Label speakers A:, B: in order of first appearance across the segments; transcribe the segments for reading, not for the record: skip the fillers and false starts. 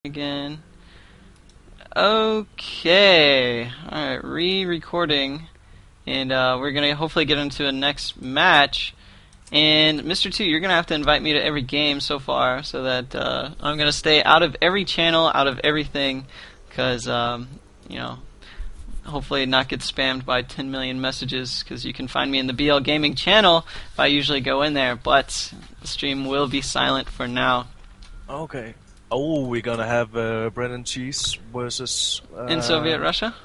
A: again. Okay, alright, re-recording, and we're going to hopefully get into a next match. And Mr. 2, you're going to have to invite me to every game so far, so that I'm going to stay out of every channel, out of everything, because, you know, hopefully not get spammed by 10 million messages, because you can find me in the BL Gaming channel if I usually go in there, but the stream will be silent for now.
B: Okay. Oh, we're gonna have bread and cheese versus
A: in Soviet Russia?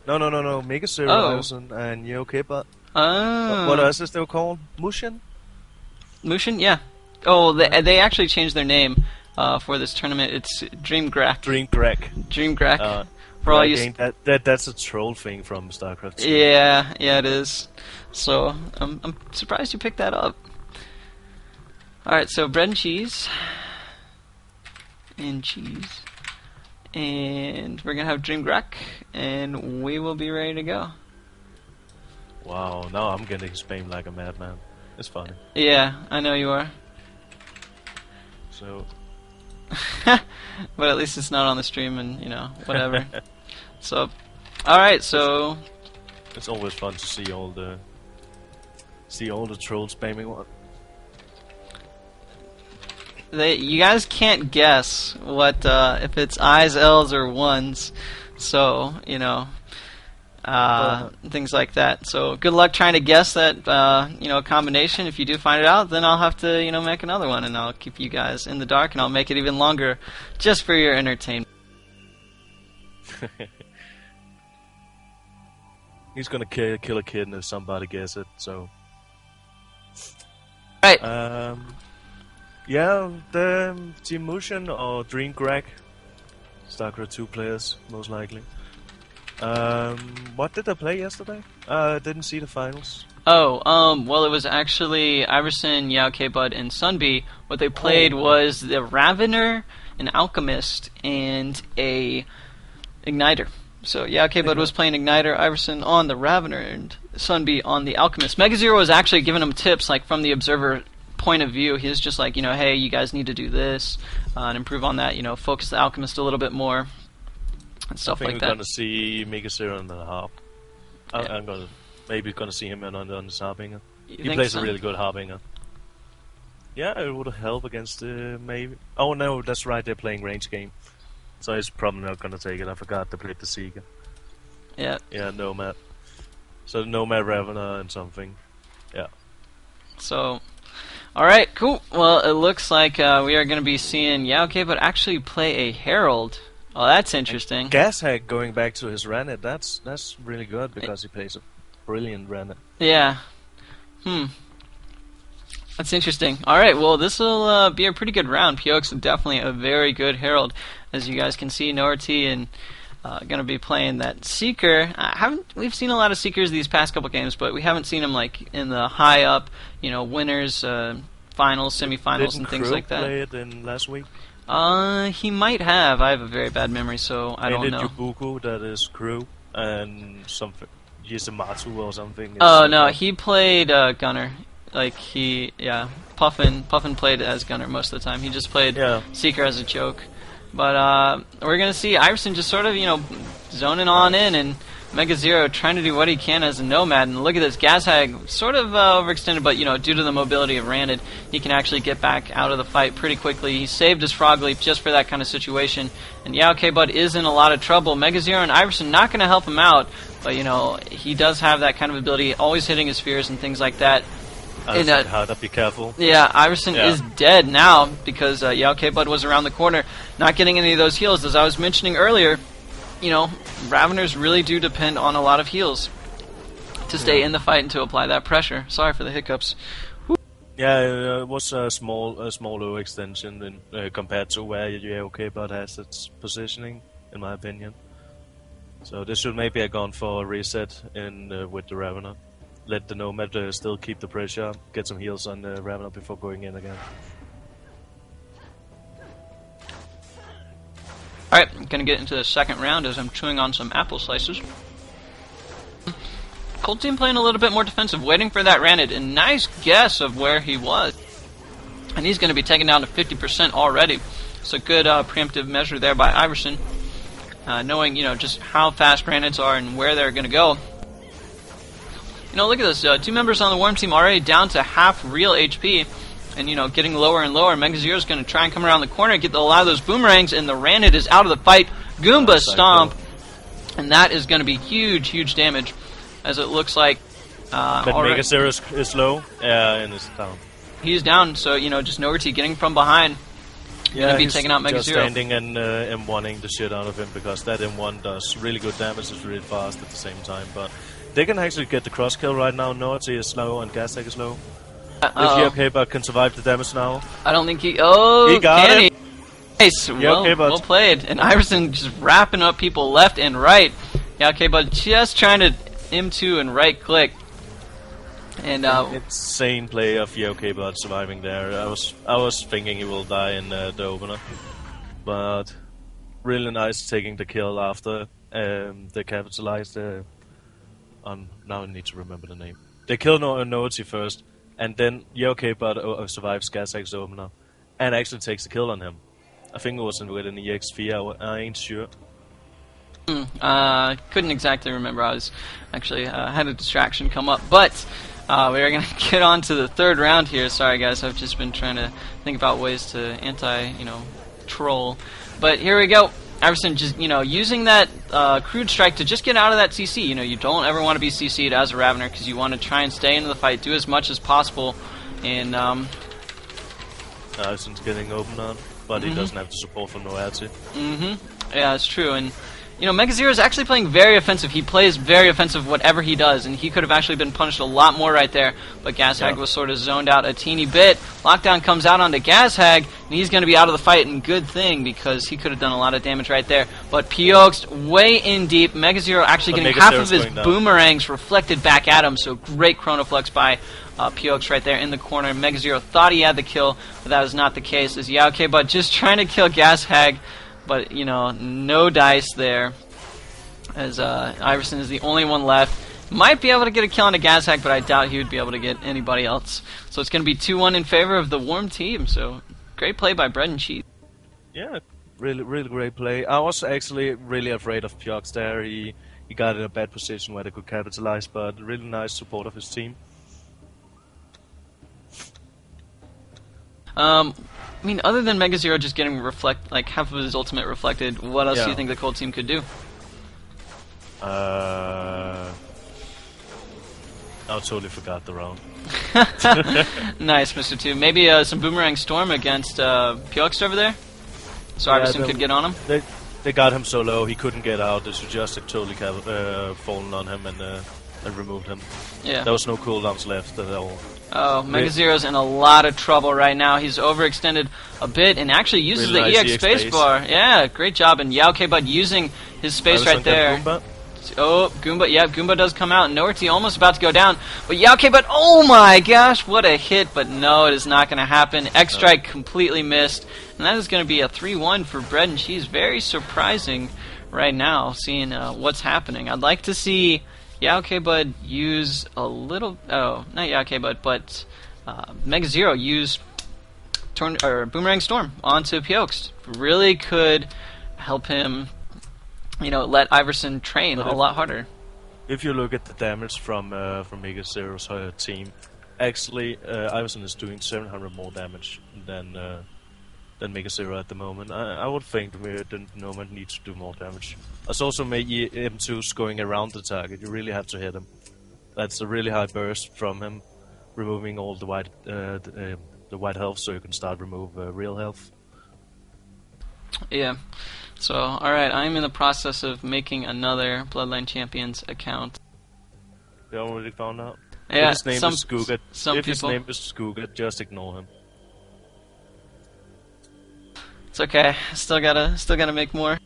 B: No. Mega Zero and Yo Kipper.
A: Oh.
B: What else is they called? Mushin?
A: Mushin, yeah. Oh, they actually changed their name for this tournament. It's Dreamgrak. Dreamgrak.
B: For all you that's a troll thing from StarCraft 2.
A: Yeah, it is. So I'm surprised you picked that up. All right, so bread and cheese. And cheese, and we're gonna have Dreamgrak, and we will be ready to go.
B: Wow, now I'm getting spammed like a madman. It's funny.
A: Yeah, I know you are.
B: So,
A: but at least it's not on the stream, and you know, whatever. So, all right, so
B: it's always fun to see all the trolls spamming one.
A: You guys can't guess what if it's I's, L's, or ones, so you know things like that. So good luck trying to guess that you know, combination. If you do find it out, then I'll have to make another one, and I'll keep you guys in the dark, and I'll make it even longer just for your entertainment.
B: He's gonna kill a kid if somebody guess it. So
A: right.
B: Yeah, the Team Mushin or Dreamgrak, StarCraft 2 players, most likely. What did they play yesterday? Didn't see the finals.
A: Oh, well, it was actually Iverson, Yao K-Bud, and Sunby. What they played was the Ravener, an Alchemist, and a Igniter. So Yao K-Bud was playing Igniter, Iverson on the Ravener, and Sunby on the Alchemist. MegaZero was actually giving them tips, like, from the observer point of view. He was just like, hey, you guys need to do this and improve on that, focus the Alchemist a little bit more and stuff like that. I think
B: we're going to see MegaZero on the Harp. I'm maybe going to see him on the Harbinger. He plays a really good Harbinger. Yeah, it would help against maybe... Oh no, that's right, they're playing range game. So he's probably not going to take it. I forgot they played the Seeker.
A: Yeah.
B: Yeah, Nomad. So Nomad, Ravener and something. Yeah.
A: So... Alright, cool. Well, it looks like we are going to be seeing Yao K-Bud actually play a Herald. Oh, that's interesting.
B: Gashag going back to his Renet, that's really good because he plays a brilliant Renet.
A: Yeah. That's interesting. Alright, well, this will be a pretty good round. Pyoke's definitely a very good Herald. As you guys can see, Norty and going to be playing that Seeker. We've seen a lot of Seekers these past couple games, but we haven't seen them like in the high up, winners, finals, semifinals, and things like that.
B: Didn't Crew play it in last week?
A: He might have. I have a very bad memory, so I don't know.
B: Yubuku, that is Crew, and something. Yisamatu or something.
A: Oh no, he played Gunner. Like Puffin played as Gunner most of the time. He just played Seeker as a joke. But we're going to see Iverson just sort of, zoning on in, and MegaZero trying to do what he can as a Nomad. And look at this, Gashag sort of overextended, but, due to the mobility of Randed, he can actually get back out of the fight pretty quickly. He saved his Frog Leap just for that kind of situation. And Yao K-Bud is in a lot of trouble. MegaZero and Iverson not going to help him out, but, he does have that kind of ability, always hitting his spheres and things like that.
B: How to be careful.
A: Yeah, Iverson is dead now because Yao K-Bud was around the corner, not getting any of those heals. As I was mentioning earlier, Raveners really do depend on a lot of heals to stay in the fight and to apply that pressure. Sorry for the hiccups.
B: Yeah, it was a smaller extension compared to where Yao K-Bud has its positioning, in my opinion. So this should maybe have gone for a reset with the Ravener. Let the Nomad still keep the pressure, get some heals on the Ravener before going in again.
A: Alright, I'm going to get into the second round as I'm chewing on some apple slices. Cold Team playing a little bit more defensive, waiting for that Randed, and nice guess of where he was. And he's going to be taken down to 50% already. So good preemptive measure there by Iverson, knowing just how fast granites are and where they're going to go. Look at this. 2 members on the Worm team already down to half real HP, and getting lower and lower. Mega Zero's going to try and come around the corner, get a lot of those boomerangs, and the Ranid is out of the fight. Goomba stomp, and that is going to be huge damage, as it looks like.
B: But Mega Zero is low, and is down.
A: He's down, so just Nogerty getting from behind.
B: Yeah,
A: be taking out Mega
B: just
A: Zero.
B: standing and M1ing the shit out of him, because that M1 does really good damage. It's really fast at the same time, but they can actually get the cross kill right now. Nogerty is slow and Gaztag is low. If But can survive the damage now.
A: I don't think he. Oh,
B: he got
A: can
B: it.
A: He? Nice. Well played. And Iverson just wrapping up people left and right. Yeah, okay, but just trying to M2 and right click. And
B: insane play of But surviving there. I was thinking he will die in the opener, but really nice taking the kill after they capitalized on. Now I need to remember the name. They killed Nogerty first, and then But survives Gaztag's opener, and actually takes the kill on him. I think it was with an EX4. I ain't sure.
A: Couldn't exactly remember. I was actually had a distraction come up, but. We are going to get on to the 3rd round here. Sorry, guys. I've just been trying to think about ways to troll. But here we go. Iverson just, using that crude strike to just get out of that CC. You don't ever want to be CC'd as a Ravener because you want to try and stay into the fight, do as much as possible. And,
B: Iverson's getting open on, but he doesn't have the support from Nogerty.
A: Yeah, that's true. And Mega Zero is actually playing very offensive. He plays very offensive whatever he does, and he could have actually been punished a lot more right there. But Gaztag was sort of zoned out a teeny bit. Lockdown comes out onto Gaztag, and he's going to be out of the fight, and good thing, because he could have done a lot of damage right there. But Piox way in deep. Mega Zero actually getting half of his boomerangs reflected back at him, so great Chronoflex by Piox right there in the corner. Mega Zero thought he had the kill, but that is not the case. As but just trying to kill Gaztag. But, no dice there, as Iverson is the only one left. Might be able to get a kill on a Gaztag, but I doubt he would be able to get anybody else. So it's going to be 2-1 in favor of the Worm team. So great play by Bread and Cheese.
B: Yeah, really great play. I was actually really afraid of Piox there. He got in a bad position where they could capitalize, but really nice support of his team.
A: Other than Mega Zero just getting half of his ultimate reflected, what else do you think the Cold team could do?
B: I totally forgot the round.
A: Nice, Mr. 2. Maybe some Boomerang Storm against Piox over there? So Iverson could get on him?
B: They got him so low he couldn't get out. They suggested totally fallen on him and removed him.
A: Yeah.
B: There was no cooldowns left at all.
A: Oh, Mega Zero's in a lot of trouble right now. He's overextended a bit and actually uses the EX spacebar. Yeah, great job. And But using his space right there. Oh, Goomba. Yeah, Goomba does come out. Nogerty almost about to go down. But But oh my gosh, what a hit. But no, it is not going to happen. X-Strike completely missed. And that is going to be a 3-1 for Bread and Cheese. Very surprising right now, seeing what's happening. I'd like to see Bud use a little. Oh, not Bud, but Mega Zero use Boomerang Storm onto Piox. Really could help him, let Iverson train a lot harder.
B: If you look at the damage from Mega Zero's team, actually Iverson is doing 700 more damage than Mega Zero at the moment. I would think the Nomad needs to do more damage. There's also maybe M2's going around the target. You really have to hit him. That's a really high burst from him, removing all the white health, so you can start remove real health.
A: Yeah. So, alright, I'm in the process of making another Bloodline Champions account.
B: You already found out?
A: Yeah,
B: if his name is Skuga, his name is Skuga, just ignore him.
A: It's okay. Still gotta make more.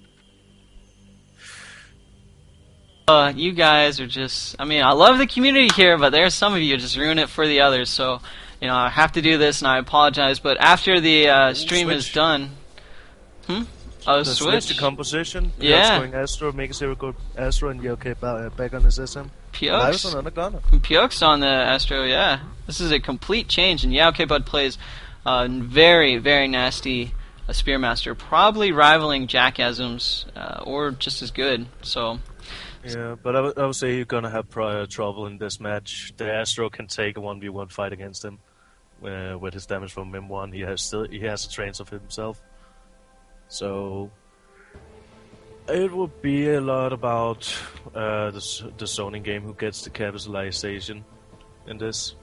A: You guys are just. I love the community here, but there's some of you just ruin it for the others. So, I have to do this, and I apologize. But after the stream is done,
B: switch the composition.
A: Yeah.
B: Going Astro, Mega Zero go Astro, and back on his SM.
A: Piox
B: on the gunner.
A: Piox on the Astro. Yeah, this is a complete change, and Bud plays very, very nasty a Spearmaster, probably rivaling Jackasm's or just as good. So.
B: Yeah, but I would say you're gonna have trouble in this match. The Astro can take a 1v1 fight against him with his damage from M1. He has a trains of himself, so it will be a lot about the zoning game, who gets the capitalization in this.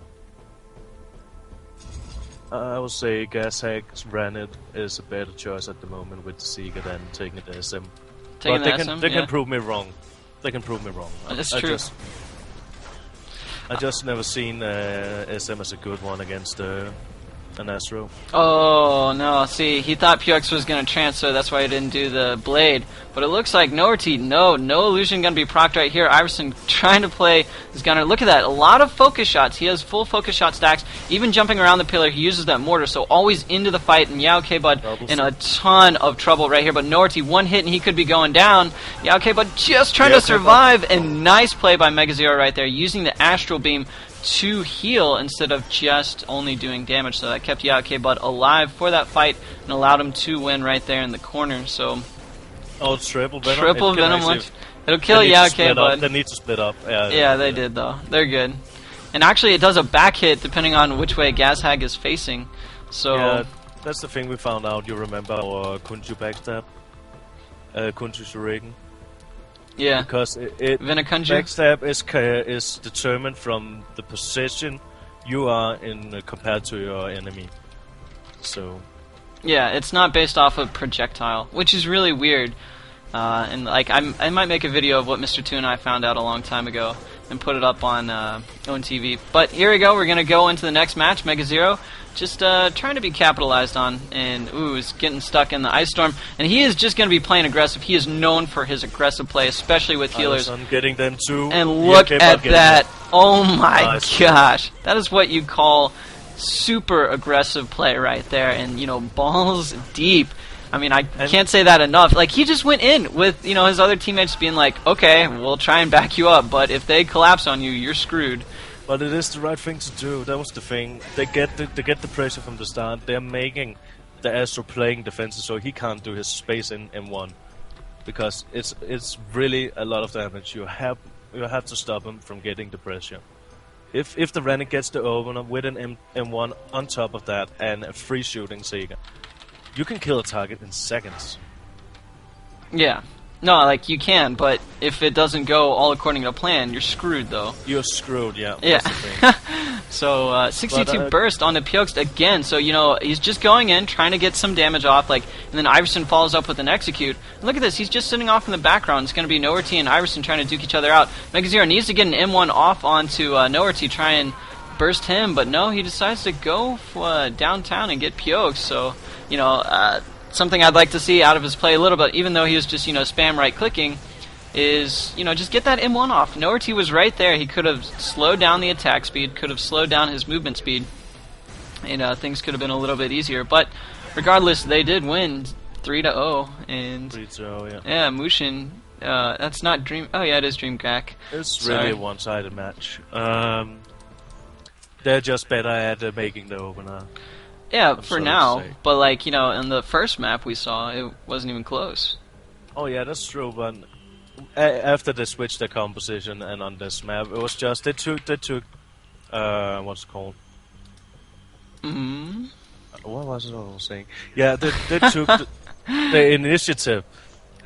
B: I would say Gashag's Ranit is a better choice at the moment with the Seeker than taking the SM.
A: Taking
B: but they can prove me wrong. They can prove me wrong.
A: That's true.
B: I just never seen SM as a good one against an Astro.
A: Oh no! See, he thought Pux was going to transfer, that's why he didn't do the blade. But it looks like no illusion going to be procced right here. Iverson trying to play his gunner. Look at that! A lot of focus shots. He has full focus shot stacks. Even jumping around the pillar, he uses that mortar. So always into the fight. And Yao K-Bud in a ton of trouble right here. But Norty, one hit and he could be going down. Yao K-Bud just trying to survive. And nice play by Mega Zero right there, using the Astral Beam to heal instead of just only doing damage. So that kept Yao K-Bud alive for that fight and allowed him to win right there in the corner. So
B: it's triple venom.
A: Triple venom. It'll kill Yao K-Bud.
B: They need to split up.
A: Yeah, they did though. They're good. And actually, it does a back hit depending on which way Gashag is facing. So
B: yeah, that's the thing we found out. You remember our Kunju backstab, Kunju Shuriken.
A: Yeah,
B: because backstab is determined from the position you are in compared to your enemy. So
A: yeah, it's not based off of projectile, which is really weird. And like I might make a video of what Mr. 2 and I found out a long time ago and put it up on OwnTV. But here we go. We're gonna go into the next match. Mega Zero just trying to be capitalized on, and is getting stuck in the Ice Storm. And he is just going to be playing aggressive. He is known for his aggressive play, especially with healers.
B: Getting them too.
A: And look at that. Oh my gosh. That is what you call super aggressive play right there. And, balls deep. I mean, I can't say that enough. Like, he just went in with, his other teammates being like, okay, we'll try and back you up, but if they collapse on you, you're screwed.
B: But it is the right thing to do. That was the thing. They get the pressure from the start. They're making the Astro playing defensive, so he can't do his space in M1, because it's really a lot of damage. You have to stop him from getting the pressure. If the Rennick gets the opener with an M1 on top of that and a free shooting Sega, you can kill a target in seconds.
A: Yeah. No, like, you can, but if it doesn't go all according to plan, you're screwed, though.
B: You're screwed, yeah.
A: Yeah. So, 62 burst on the Pyoxt again, so, he's just going in, trying to get some damage off, and then Iverson follows up with an execute. And look at this, he's just sitting off in the background. It's going to be Noerty and Iverson trying to duke each other out. Mega Zero needs to get an M1 off onto Noerty, try and burst him, but no, he decides to go downtown and get Pyoxt, so, something I'd like to see out of his play a little bit, even though he was just, spam right-clicking, is, just get that M1 off. Noerty was right there. He could have slowed down the attack speed, could have slowed down his movement speed, and things could have been a little bit easier. But regardless, they did win 3-0. And
B: 3-0, yeah.
A: Yeah, Mushin, that's not Dream... Oh, yeah, it is Dream Gak.
B: It's really a one-sided match. They're just better at making the opener.
A: Yeah, for now, but in the first map we saw, it wasn't even close.
B: Oh yeah, that's true, but after they switched their composition and on this map, it was just, they took, what's it called?
A: Mm-hmm.
B: What was it I was saying? Yeah, they took the initiative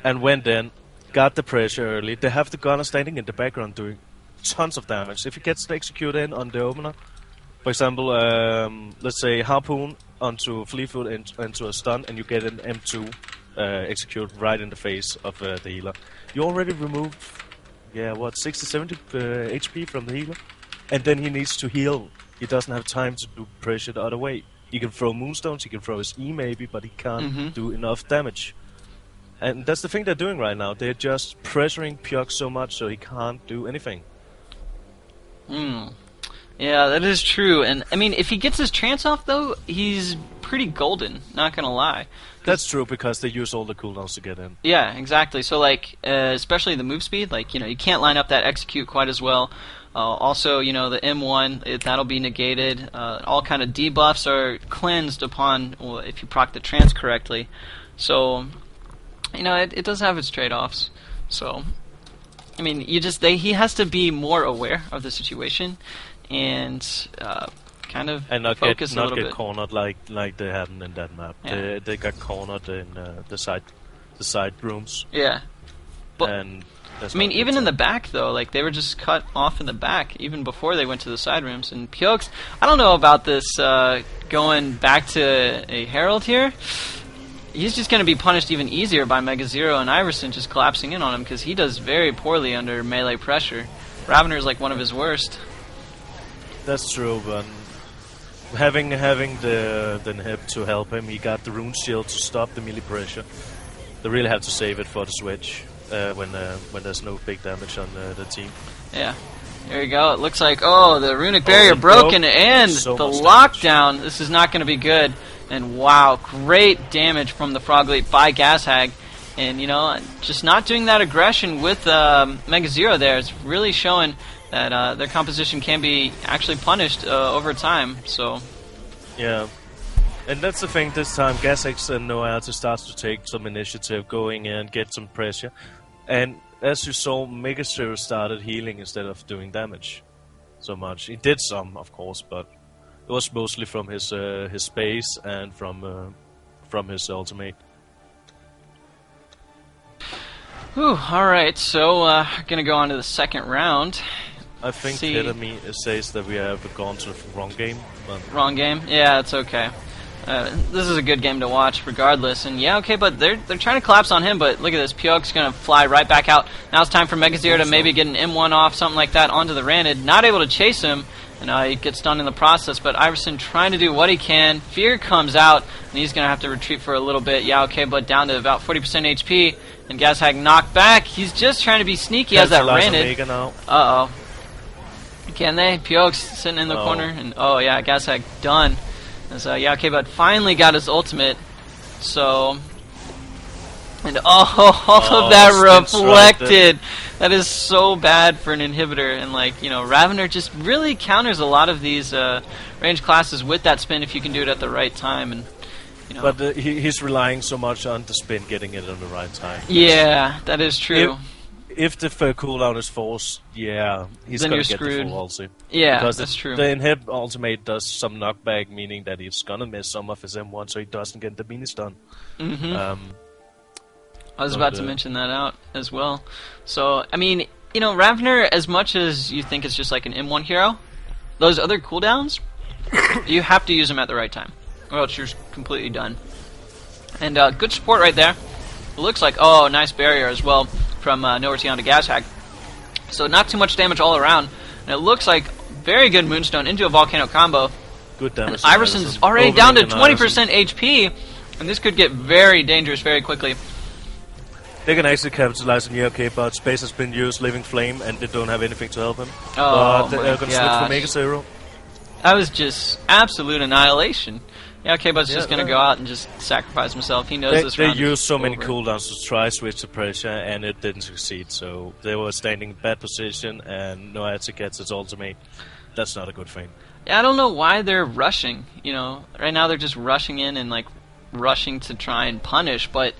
B: and went in, got the pressure early. They have the gunner standing in the background doing tons of damage. If he gets the execute in on the opener, for example, let's say Harpoon onto Fleetfoot into a stun, and you get an M2 execute right in the face of the healer. You already removed, 60-70 HP from the healer, and then he needs to heal. He doesn't have time to do pressure the other way. He can throw Moonstones, he can throw his E maybe, but he can't do enough damage. And that's the thing they're doing right now. They're just pressuring Pyox so much so he can't do anything.
A: Yeah, that is true. And I mean, if he gets his trance off, though, he's pretty golden, not gonna lie.
B: That's true, because they use all the cooldowns to get in.
A: Yeah, exactly. So like, especially the move speed, like, you can't line up that execute quite as well. Also, the M1, that'll be negated. All kind of debuffs are cleansed upon, well, if you proc the trance correctly. So, it does have its trade-offs. So, I mean, he has to be more aware of the situation and kind of focus a little bit.
B: Not get cornered like they happened in that map.
A: Yeah.
B: They got cornered in the side rooms.
A: Yeah. But,
B: and
A: I mean, even in the back, though, like, they were just cut off in the back, even before they went to the side rooms. And Piox, I don't know about this going back to a Herald here. He's just going to be punished even easier by Mega Zero and Iverson just collapsing in on him, because he does very poorly under melee pressure. Ravener is like one of his worst.
B: That's true, but having the Nib to help him, he got the Rune Shield to stop the melee pressure. They really have to save it for the switch. When there's no big damage on the team.
A: Yeah. There you go. It looks like, the runic barrier broken and
B: so
A: the lockdown. This is not going to be good. And wow, great damage from the Frog Leap by Gashag. And, just not doing that aggression with Mega Zero there is really showing that their composition can be actually punished over time. So,
B: yeah. And that's the thing this time. Gashag and Noah starts to take some initiative, going in, get some pressure. And as you saw, Mega Zero started healing instead of doing damage so much. He did some, of course, but it was mostly from his space and from his ultimate.
A: Whew, alright, so gonna go on to the second round.
B: I think Hidami says that we have gone to the wrong game. But
A: wrong game? Yeah, it's okay. This is a good game to watch regardless, and but they're trying to collapse on him, but look at this, Piox's gonna fly right back out. Now it's time for Mega Zero to maybe get an M1 off, something like that, onto the Ranid. Not able to chase him, and he gets done in the process, but Iverson trying to do what he can. Fear comes out, and he's gonna have to retreat for a little bit. But down to about 40% HP, and Gashag knocked back. He's just trying to be sneaky as that Ranid. Uh-oh. Can they? Piox sitting in the corner, and Gashag done. So but finally got his ultimate. So, and all of that reflected. That is so bad for an inhibitor. And Ravener just really counters a lot of these range classes with that spin if you can do it at the right time. And
B: but he's relying so much on the spin getting it on the right time.
A: Yeah, that is true.
B: If the cooldown is forced, he's
A: then
B: gonna get the full ulti.
A: Yeah,
B: because
A: that's true.
B: The inhib ultimate does some knockback, meaning that he's gonna miss some of his M1, so he doesn't get the mini stun.
A: I was about to mention that out as well. So, I mean, Ravener, as much as you think it's just like an M1 hero, those other cooldowns, you have to use them at the right time, or else you're completely done. And good support right there. It looks like, nice barrier as well from Nowhere to Gashag. So not too much damage all around. And it looks like very good Moonstone into a Volcano combo.
B: Good damage.
A: And Iverson's already down to 20% HP, and this could get very dangerous very quickly.
B: They can actually capitalize on but space has been used, Living Flame, and they don't have anything to help him.
A: Oh,
B: but they're going to switch for Mega Zero.
A: That was just absolute annihilation. But's just going to go out and just sacrifice himself. He knows this round
B: They used so many
A: over.
B: cooldowns to try switch the pressure, and it didn't succeed. So they were standing in bad position, and Noati gets his ultimate. That's not a good thing.
A: Yeah, I don't know why they're rushing. Right now they're just rushing in and rushing to try and punish, but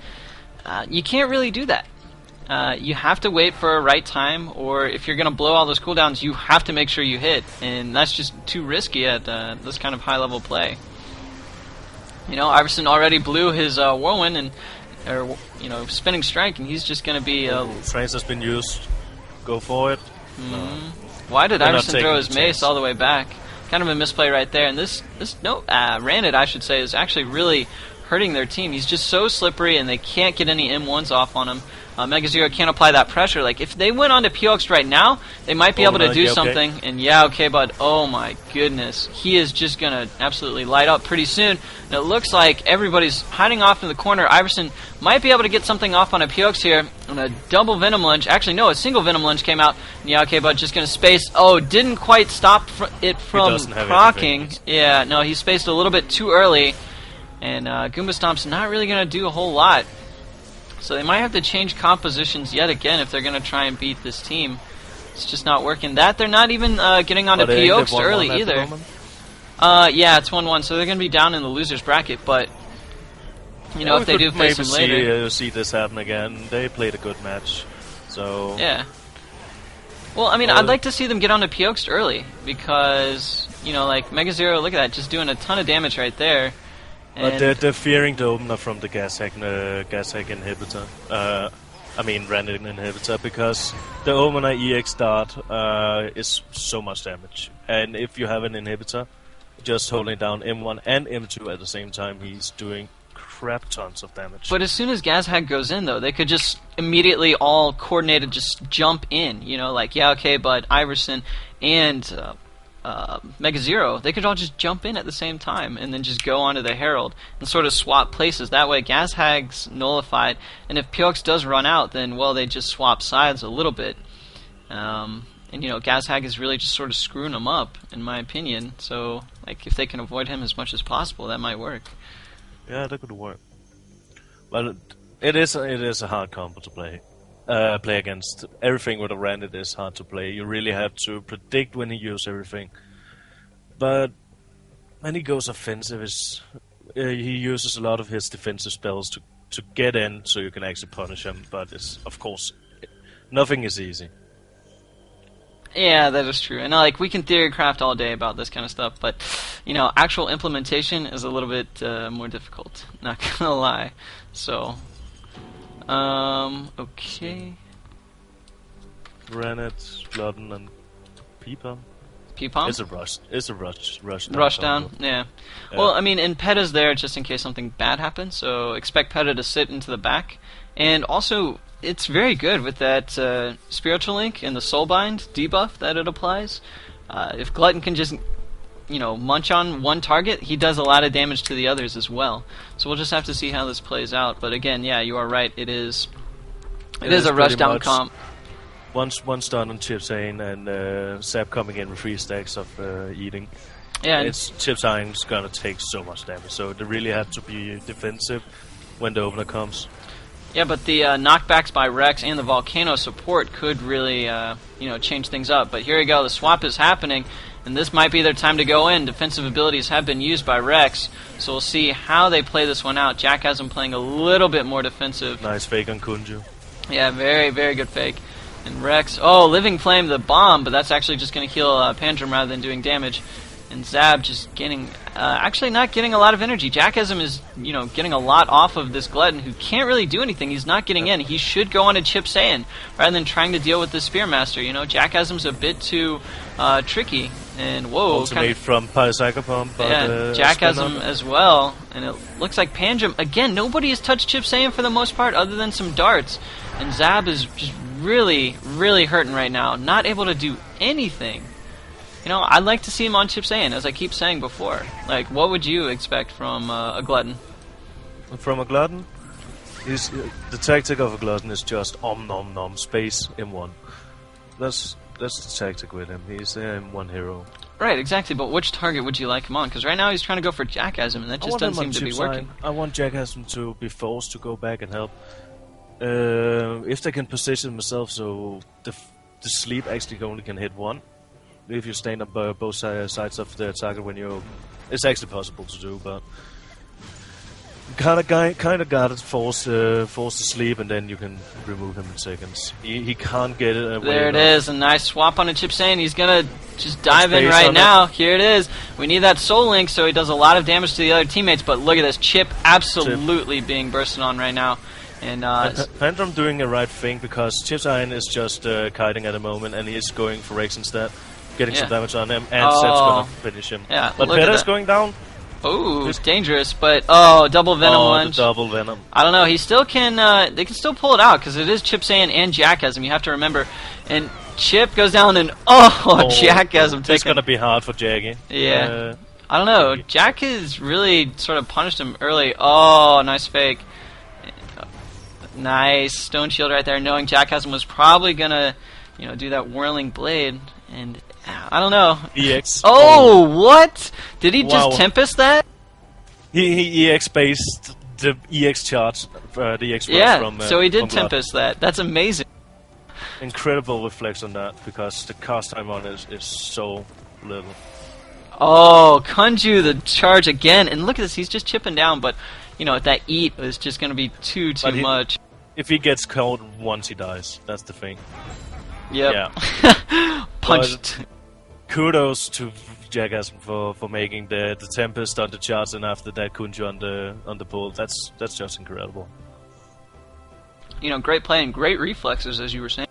A: you can't really do that. You have to wait for a right time, or if you're going to blow all those cooldowns, you have to make sure you hit, and that's just too risky at this kind of high-level play. Iverson already blew his Whirlwind or Spinning Strike, and he's just going to be...
B: Trance has been used. Go for it.
A: Why did Iverson throw his mace all the way back? Kind of a misplay right there, and Ranid, I should say, is actually really hurting their team. He's just so slippery, and they can't get any M1s off on him. Mega Zero can't apply that pressure. If they went on to Piox right now, they might be able to do something. And but oh my goodness, he is just going to absolutely light up pretty soon. And it looks like everybody's hiding off in the corner. Iverson might be able to get something off on a Piox here. And a double Venom Lunge. Actually, no, a single Venom Lunge came out. And but just going to space. Didn't quite stop it from proccing. Yeah, no, he spaced a little bit too early. And Goomba Stomp's not really going to do a whole lot. So they might have to change compositions yet again if they're going to try and beat this team. It's just not working. They're not even getting onto P-Oaks early either. Yeah, it's 1-1, so they're going to be down in the loser's bracket, but you know, if they do face them later,
B: see this happen again. They played a good match, so
A: yeah. Well, I mean, I'd like to see them get on to P-Oaks early because, you know, like Mega Zero, look at that, just doing a ton of damage right there.
B: But they're fearing the opener from the gas hack inhibitor. I mean, random inhibitor, because the opener EX dart is so much damage, and if you have an inhibitor, just holding down M1 and M2 at the same time, he's doing crap tons of damage. But
A: as soon as Gazhag goes in, though, they could just immediately all coordinated just jump in. You know, like, yeah, okay, but Iverson and Mega Zero, they could all just jump in at the same time and then just go onto the Herald and sort of swap places. That way, Gazhag's nullified, and if P-Oaks does run out, then, well, they just swap sides a little bit. And, you know, Gazhag is really just sort of screwing them up, in my opinion. So, like, if they can avoid him as much as possible, that might work.
B: Yeah, that could work. But it is a hard combo to play. Play against. Everything with a Randit is hard to play. You really have to predict when he uses everything. But when he goes offensive, he uses a lot of his defensive spells to get in, so you can actually punish him. But of course, nothing is easy.
A: Yeah, that is true. And like, we can theory craft all day about this kind of stuff, but you know, actual implementation is a little bit more difficult. Not gonna lie. So, okay.
B: Granite, Bloodline, and P-Pom.
A: P-Pom?
B: It's a rush down.
A: Rush down, yeah. Well, I mean, and Peta's there just in case something bad happens, so expect Peta to sit into the back. And also, it's very good with that Spiritual Link and the Soulbind debuff that it applies. If Glutton can just, you know, munch on one target, he does a lot of damage to the others as well. So we'll just have to see how this plays out. But again, yeah, you are right. It is a rushdown comp.
B: Once done on Chipsane and Zap coming in with 3 stacks of eating.
A: Yeah,
B: Chipsane's gonna take so much damage. So they really have to be defensive when the opener comes.
A: Yeah, but the knockbacks by Rex and the Volcano support could really, you know, change things up. But here we go, the swap is happening, and this might be their time to go in. Defensive abilities have been used by Rex, so we'll see how they play this one out. Jack has him playing a little bit more defensive.
B: Nice fake on Kunju.
A: Yeah, very, very good fake. And Rex, Living Flame, the bomb, but that's actually just going to heal Pandrum rather than doing damage. And Zab just getting, actually not getting a lot of energy. Jackasm is, you know, getting a lot off of this Glutton who can't really do anything. He's not getting in. He should go on to Chip Saiyan rather than trying to deal with the Spearmaster. You know, Jackasm's a bit too tricky. And whoa,
B: ultimate from Psychopomp.
A: Yeah, Jackasm as well. And it looks like Pandrum, again, nobody has touched Chip Saiyan for the most part other than some darts. And Zab is just really, really hurting right now. Not able to do anything. You know, I'd like to see him on Chip Saiyan, as I keep saying before. Like, what would you expect from a Glutton?
B: From a Glutton? The tactic of a Glutton is just nom nom space M1. That's the tactic with him. He's an M1 hero.
A: Right, exactly, but which target would you like him on? Because right now he's trying to go for Jackasm, and that just doesn't seem to be working.
B: I want Jackasm to be forced to go back and help. If they can position themselves so the sleep actually only can hit one. If you stand on both sides of the target when you're... It's actually possible to do, but... Kind of got it forced to sleep, and then you can remove him in seconds. He can't get it.
A: There it is, a nice swap on a Chip Saiyan. He's gonna just dive in right now. Here it is. We need that Soul Link, so he does a lot of damage to the other teammates. But look at this, Chip absolutely being bursted on right now. And
B: Pandrum doing the right thing because Chip Saiyan is just kiting at the moment, and he's going for Rex instead. Getting some damage on him, and Zep's gonna finish him.
A: Yeah,
B: but Peta's going down.
A: Oh, it's dangerous, but double Venom lunge.
B: Double Venom.
A: I don't know. He still can. They can still pull it out because it is Chip Saiyan and Jackasm. You have to remember. And Chip goes down, and Jackasm.
B: It's gonna be hard for Jaggy.
A: Yeah. I don't know. Jack has really sort of punished him early. Oh, nice fake. Nice Stone Shield right there, knowing Jackasm was probably gonna, you know, do that whirling blade and. I don't know.
B: EX.
A: Oh, what? Did he just Tempest that?
B: He EX based the EX chart, the EX from
A: so he did
B: from
A: Tempest that. That's amazing.
B: Incredible reflex on that, because the cast time on it is so little.
A: Oh, Kunju the charge again, and look at this, he's just chipping down, but you know, that eat is just going to be too much.
B: If he gets caught once, he dies. That's the thing.
A: Yep.
B: Yeah.
A: Punched.
B: But kudos to Jackass for making the Tempest on the charts, and after that Kunju on the pull. That's just incredible.
A: You know, great play and great reflexes, as you were saying.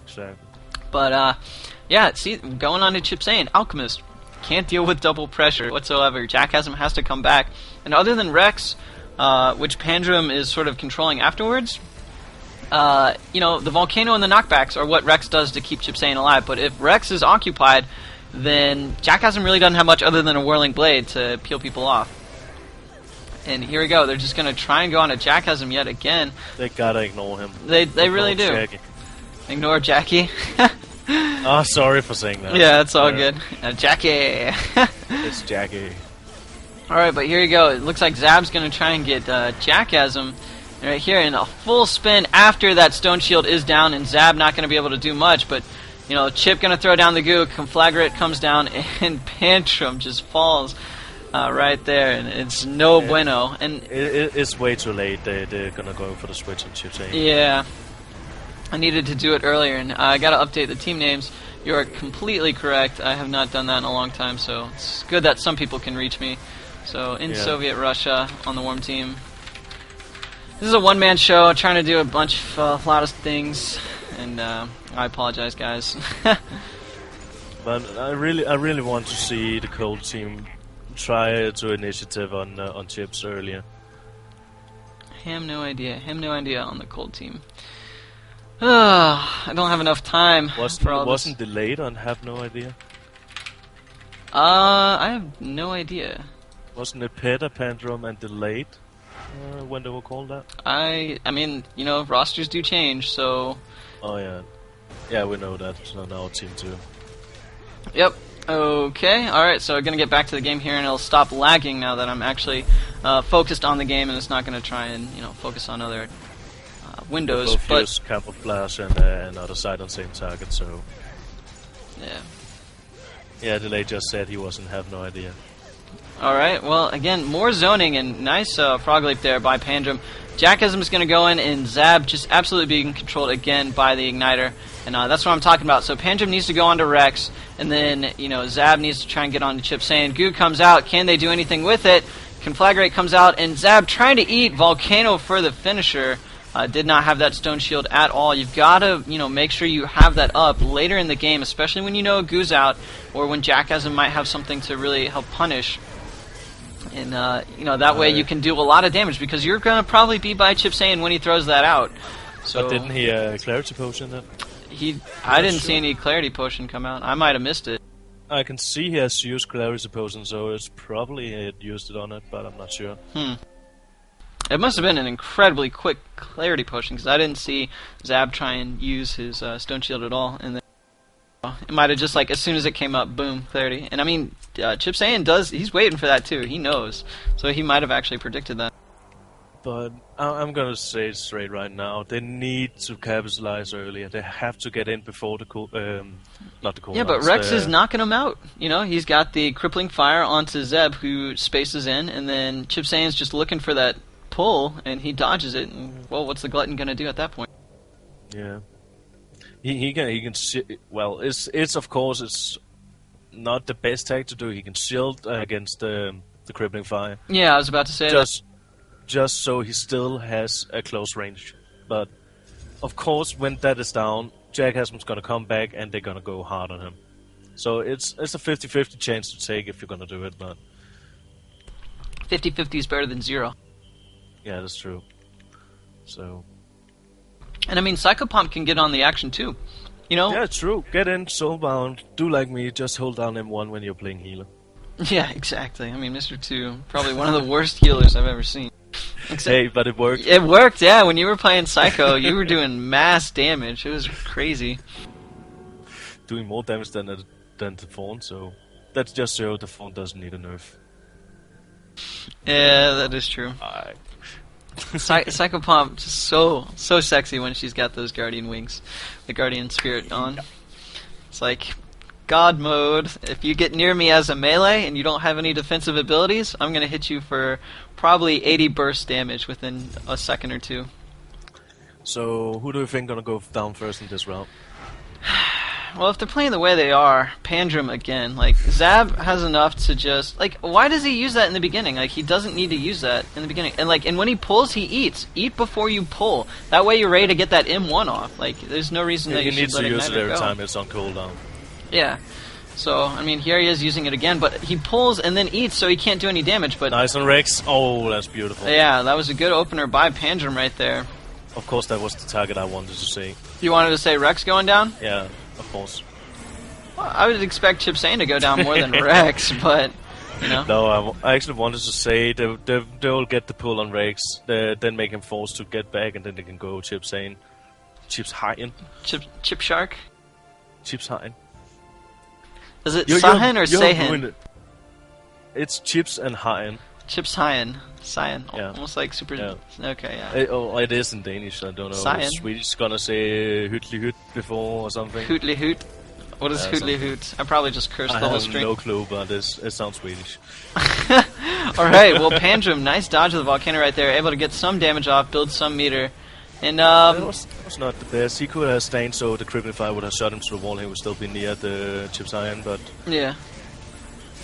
B: Exactly.
A: But yeah, see, going on to Chip saying Alchemist can't deal with double pressure whatsoever. Jackhasm has to come back, and other than Rex, which Pandrum is sort of controlling afterwards, you know, the Volcano and the knockbacks are what Rex does to keep Chip Sane alive. But if Rex is occupied, then Jackhasm really doesn't have much other than a Whirling Blade to peel people off. And here we go. They're just going to try and go on to Jackhasm yet again.
B: They gotta ignore him.
A: They really do.
B: Jackie.
A: Ignore Jackie.
B: Oh, sorry for saying that.
A: Yeah, it's all good. Jackie.
B: It's Jackie.
A: Alright, but here you go. It looks like Zab's going to try and get Jackhasm right here in a full spin after that Stone Shield is down, and Zab not going to be able to do much, but you know, Chip going to throw down the goo, Conflagrate comes down, and Pantrum just falls right there, and it's no bueno. And
B: it's way too late. They're going to go for the switch on Chip Sane.
A: Yeah. I needed to do it earlier, and I got to update the team names. You are completely correct. I have not done that in a long time, so it's good that some people can reach me. So, in Soviet Russia, on the Worm team. This is a one-man show, trying to do a lot of things, and I apologize, guys.
B: But I really want to see the Cold team try to initiative on Chips earlier.
A: Have no idea on the Cold team. I don't have enough time for all
B: wasn't delayed on Have No Idea?
A: I have no idea.
B: Wasn't it Peta, Pandrum, and delayed when they were called that?
A: I mean, you know, rosters do change, so...
B: Oh, yeah. Yeah, we know that. It's on our team, too.
A: Yep. Okay, alright, so we're going to get back to the game here, and it'll stop lagging now that I'm actually focused on the game, and it's not going to try and, you know, focus on other... windows,
B: both use camouflage and another side on same target, so...
A: Yeah.
B: Yeah, Delay just said he wasn't Have No Idea.
A: Alright, well, again, more zoning, and nice frog leap there by Pandrum. Jackhasm is going to go in, and Zab just absolutely being controlled again by the Igniter, and that's what I'm talking about. So Pandrum needs to go on to Rex, and then, you know, Zab needs to try and get on to Chip Sane. Goo comes out, can they do anything with it? Conflagrate comes out, and Zab trying to eat Volcano for the finisher. Did not have that Stone Shield at all. You've got to, you know, make sure you have that up later in the game, especially when you know Goo's out, or when Jackhasm might have something to really help punish. And, you know, that way you can do a lot of damage, because you're going to probably be by Chip Sane when he throws that out. So
B: but didn't he Clarity Potion then?
A: I didn't see any Clarity Potion come out. I might have missed it.
B: I can see he has used Clarity Potion, so it's probably he had used it on it, but I'm not sure.
A: It must have been an incredibly quick Clarity Potion, because I didn't see Zab try and use his Stone Shield at all. And then it might have just, like, as soon as it came up, boom, Clarity. And I mean, Chip Sane he's waiting for that too. He knows. So he might have actually predicted that.
B: But I'm gonna say it straight right now. They need to capitalize earlier. They have to get in before the not the cool.
A: Yeah, but Rex is knocking him out. You know, he's got the Crippling Fire onto Zeb, who spaces in, and then Chip Sane's just looking for that pull, and he dodges it. And, well, what's the Glutton gonna do at that point?
B: Yeah, he can. Well, it's of course it's not the best tag to do. He can shield against the Crippling Fire.
A: Yeah, I was about to say
B: just so he still has a close range. But of course, when that is down, Jackhasm's gonna come back and they're gonna go hard on him. So it's a 50-50 chance to take if you're gonna do it, but
A: 50-50 is better than 0.
B: Yeah, that's true. So,
A: and I mean, Psychopomp can get on the action too. You know?
B: Yeah, true. Get in, soulbound. Do like me, just hold down M1 when you're playing healer.
A: Yeah, exactly. I mean, Mr. 2, probably one of the worst healers I've ever seen.
B: Hey, but it worked.
A: It worked, yeah. When you were playing Psycho, you were doing mass damage. It was crazy.
B: Doing more damage than the phone, so that just shows the phone doesn't need a nerf.
A: Yeah, that is true. Psycho Pomp just so sexy when she's got those guardian wings, the guardian spirit on. It's like God mode. If you get near me as a melee and you don't have any defensive abilities, I'm gonna hit you for probably 80 burst damage within a second or two.
B: So who do you think gonna go down first in this round?
A: Well, if they're playing the way they are, Pandrum again. Like, Zab has enough to just... Like, why does he use that in the beginning? Like, he doesn't need to use that in the beginning. And when he pulls, he eats. Eat before you pull. That way you're ready to get that M1 off. Like, there's no reason that you should let Igniter go.
B: He needs to use it every time it's on cooldown.
A: Yeah. So, I mean, here he is using it again, but he pulls and then eats, so he can't do any damage, but...
B: Nice on Rex. Oh, that's beautiful.
A: Yeah, that was a good opener by Pandrum right there.
B: Of course, that was the target I wanted to see.
A: You wanted to say Rex going down?
B: Yeah, of course.
A: Well, I would expect Chip Sane to go down more than Rex, but, you know.
B: No, I actually wanted to say they'll get the pull on Rex, then make him forced to get back, and then they can go Chip Sane. Chip's Hyen.
A: Chip Shark?
B: Chip's Hyen.
A: Is it Sahin or Sahin?
B: It's Chips and Hyen.
A: Chips Hyen. Cyan.
B: Yeah.
A: Almost like super...
B: Yeah.
A: Okay, yeah.
B: It is in Danish, I don't know.
A: Cyan.
B: Swedish gonna say Hytli Hyt before or something.
A: Hytli Hyt? What is Hytli Hyt? I probably just cursed the whole stream.
B: I have no clue, but it sounds Swedish.
A: Alright, well, Pandrum, nice dodge of the Volcano right there. Able to get some damage off, build some meter. And,
B: That was not the best. He could have stayed, so the Crippling Fire would have shot him to the wall. He would still be near the Chip Cyan, but...
A: Yeah.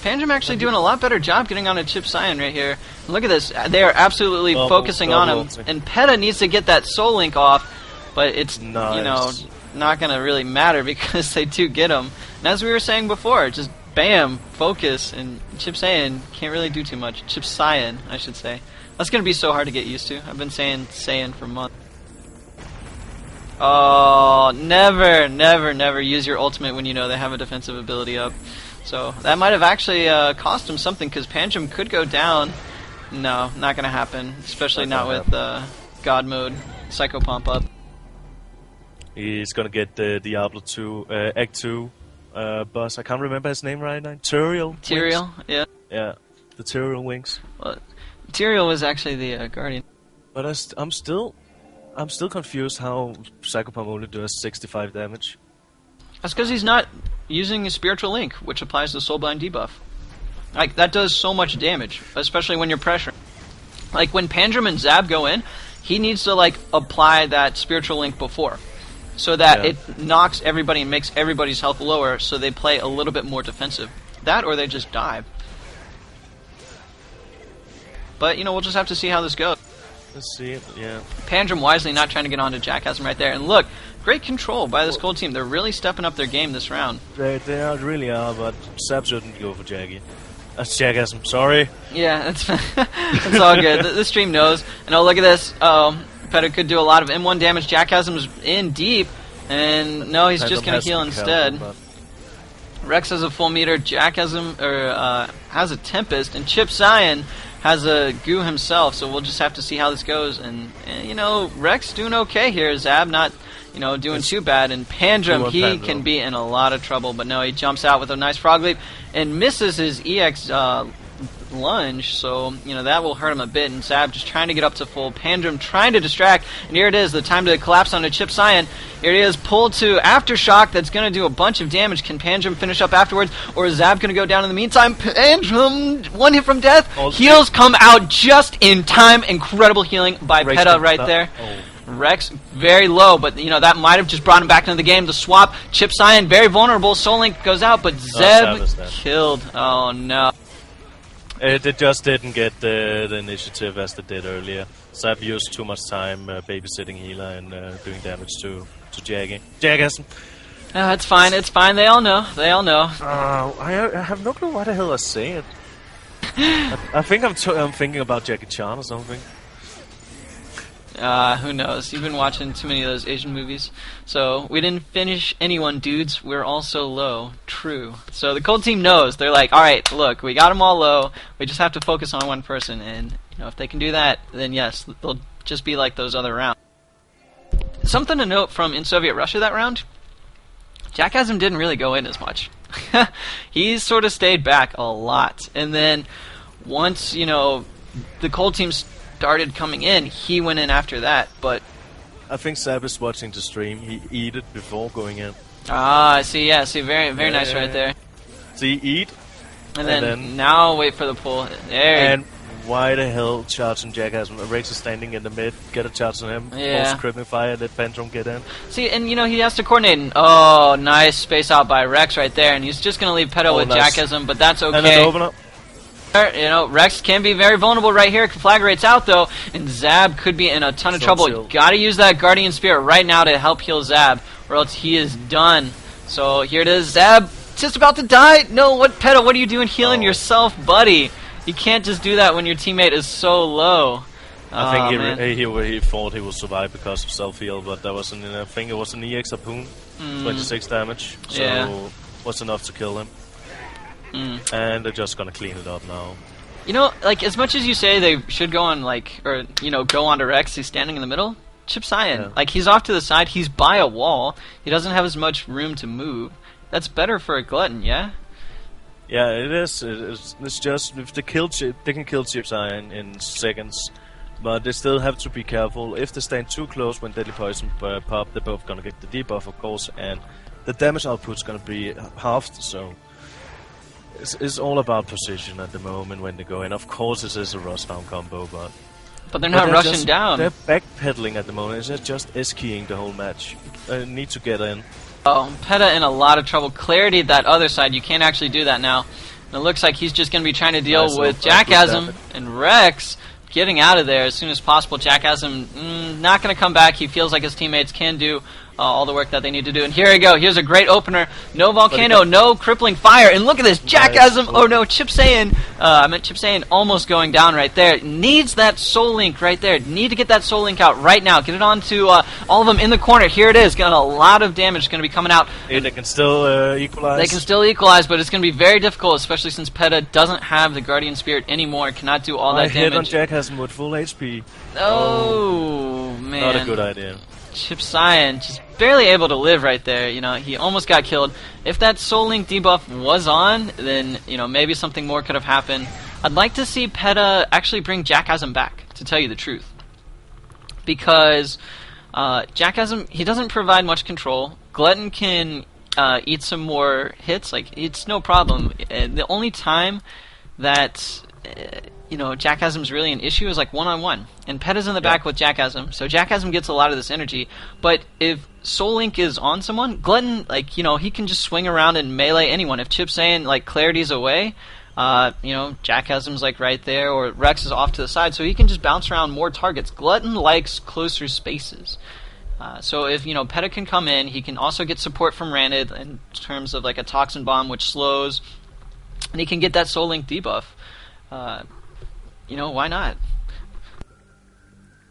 A: Pandrum actually doing a lot better job getting on a Chip Cyan right here. And look at this. They are absolutely focusing on him. And Peta needs to get that Soul Link off, but it's,
B: nice.
A: You know, not going to really matter because they do get him. And as we were saying before, just bam, focus, and Chip Cyan can't really do too much. Chip Cyan, I should say. That's going to be so hard to get used to. I've been saying Saiyan for months. Oh, never use your ultimate when you know they have a defensive ability up. So that might have actually cost him something, because Pandrum could go down. No, not going to happen, especially not with God Mode, Psycho Pomp up.
B: He's going to get the Diablo 2, Act 2 boss. I can't remember his name right now. Tyrael?
A: Tyrael, yeah.
B: Yeah, the Tyrael wings.
A: Well, Tyrael was actually the Guardian.
B: But I'm still confused how Psycho Pomp only does 65 damage.
A: That's because he's not using his Spiritual Link, which applies the Soulblind debuff. Like, that does so much damage, especially when you're pressuring. Like, when Pandrum and Zab go in, he needs to, like, apply that Spiritual Link before. So that it knocks everybody and makes everybody's health lower, so they play a little bit more defensive. That, or they just die. But, you know, we'll just have to see how this goes.
B: Let's see it, yeah.
A: Pandrum wisely not trying to get onto Jackhasm right there. And look, great control by this Cold team. They're really stepping up their game this round.
B: They really are, but Zab shouldn't go for Jackie. That's Jackhasm, sorry.
A: Yeah, that's all good. The stream knows. And oh, look at this. Peta could do a lot of M1 damage. Jackhasm's in deep. And no, he's just going to heal instead. Rex has a full meter. Jackhasm has a Tempest. And Chip Cyan has a goo himself, so we'll just have to see how this goes. And you know, Rex doing okay here. Zab not, you know, doing too bad. And Pandrum, he can be in a lot of trouble. But no, he jumps out with a nice Frog Leap and misses his EX lunge, so, you know, that will hurt him a bit. And Zab just trying to get up to full. Pandrum trying to distract, and here it is, the time to collapse onto Chip Cyan. Here it is, pulled to Aftershock, that's going to do a bunch of damage. Can Pandrum finish up afterwards, or is Zab going to go down in the meantime? Pandrum, one hit from death. Heals come out just in time. Incredible healing by Peta right there. Rex very low, but you know that might have just brought him back into the game. The swap, Chip Cyan very vulnerable. Soul Link goes out, but Zeb killed. Oh no!
B: It just didn't get the initiative as they did earlier. Zeb used too much time babysitting healer and doing damage to Jaggy. Jackhasm.
A: It's fine. It's fine. They all know. They all know.
B: I have no clue what the hell I said. I think I'm thinking about Jackie Chan or something.
A: Who knows? You've been watching too many of those Asian movies. So, we didn't finish anyone, dudes. We're all so low. True. So, the Cold team knows. They're like, alright, look, we got them all low. We just have to focus on one person. And, you know, if they can do that, then yes, they'll just be like those other rounds. Something to note from in Soviet Russia that round, Jackhasm didn't really go in as much. He sort of stayed back a lot. And then once, you know, the cold team started coming in, he went in after that, but...
B: I think Zab is watching the stream. He eat it before going in.
A: Ah, I see, yeah, see, very nice right there.
B: So he eat,
A: and then now wait for the pull. There.
B: And why the hell charging Jackass? Rex is standing in the mid, get a charge on him, force crippling fire, let Phantom get in.
A: See, and you know, he has to coordinate. And, oh, nice space out by Rex right there, and he's just going to leave Pedo with Jackasm, but that's okay.
B: And then open up.
A: You know, Rex can be very vulnerable right here. Conflagrate's out, though, and Zab could be in a ton of trouble. Gotta use that Guardian Spirit right now to help heal Zab, or else he is done. So here it is, Zab just about to die. No, Pedo, what are you doing healing yourself, buddy? You can't just do that when your teammate is so low.
B: I think he thought he would survive because of self-heal, but that wasn't. I think it was an EX Harpoon, 26 damage, so was enough to kill him. And they're just gonna clean it up now.
A: You know, like, as much as you say they should go on, like, or, you know, go on to Rex, he's standing in the middle. Chip Cyan, like, he's off to the side, he's by a wall, he doesn't have as much room to move. That's better for a Glutton, yeah?
B: Yeah, it is. It's just, if they can kill Chip Cyan in seconds, but they still have to be careful. If they stand too close when Deadly Poison pop, they're both gonna get the debuff, of course, and the damage output's gonna be halved, so... It's all about position at the moment when they go in. Of course, this is a rush down combo, but
A: they're not rushing down.
B: They're backpedaling at the moment. It's just S-keying the whole match. They need to get in.
A: Oh, Peta in a lot of trouble. Clarity, that other side, you can't actually do that now. And it looks like he's just going to be trying to deal with Jackasm and Rex getting out of there as soon as possible. Jackasm not going to come back. He feels like his teammates can do all the work that they need to do. And here we go. Here's a great opener. No Volcano, no crippling fire. And look at this. Jackasm. Oh no, Chip Saiyan. I meant Chip Saiyan almost going down right there. Needs that Soul Link right there. Need to get that Soul Link out right now. Get it on to all of them in the corner. Here it is. Got a lot of damage going to be coming out.
B: Hey, they can still equalize.
A: They can still equalize, but it's going to be very difficult, especially since Peta doesn't have the Guardian Spirit anymore. Cannot do all that damage.
B: Hit on Jackasm with full HP.
A: Oh, man.
B: Not a good idea.
A: Chip Cyan just barely able to live right there. You know, he almost got killed. If that Soul Link debuff was on, then, you know, maybe something more could have happened. I'd like to see Peta actually bring Jackasm back, to tell you the truth. Because Jackasm, he doesn't provide much control. Glutton can eat some more hits. Like, it's no problem. The only time that... you know, Jackasm's really an issue is like one-on-one. And Peta's in the back with Jackasm, so Jackasm gets a lot of this energy. But if Soul Link is on someone, Glutton, like, you know, he can just swing around and melee anyone. If Chip's saying, like, Clarity's away, you know, Jackasm's, like, right there, or Rex is off to the side, so he can just bounce around more targets. Glutton likes closer spaces. So if, you know, Peta can come in, he can also get support from Ranid in terms of, like, a Toxin Bomb, which slows, and he can get that Soul Link debuff. You know, why not?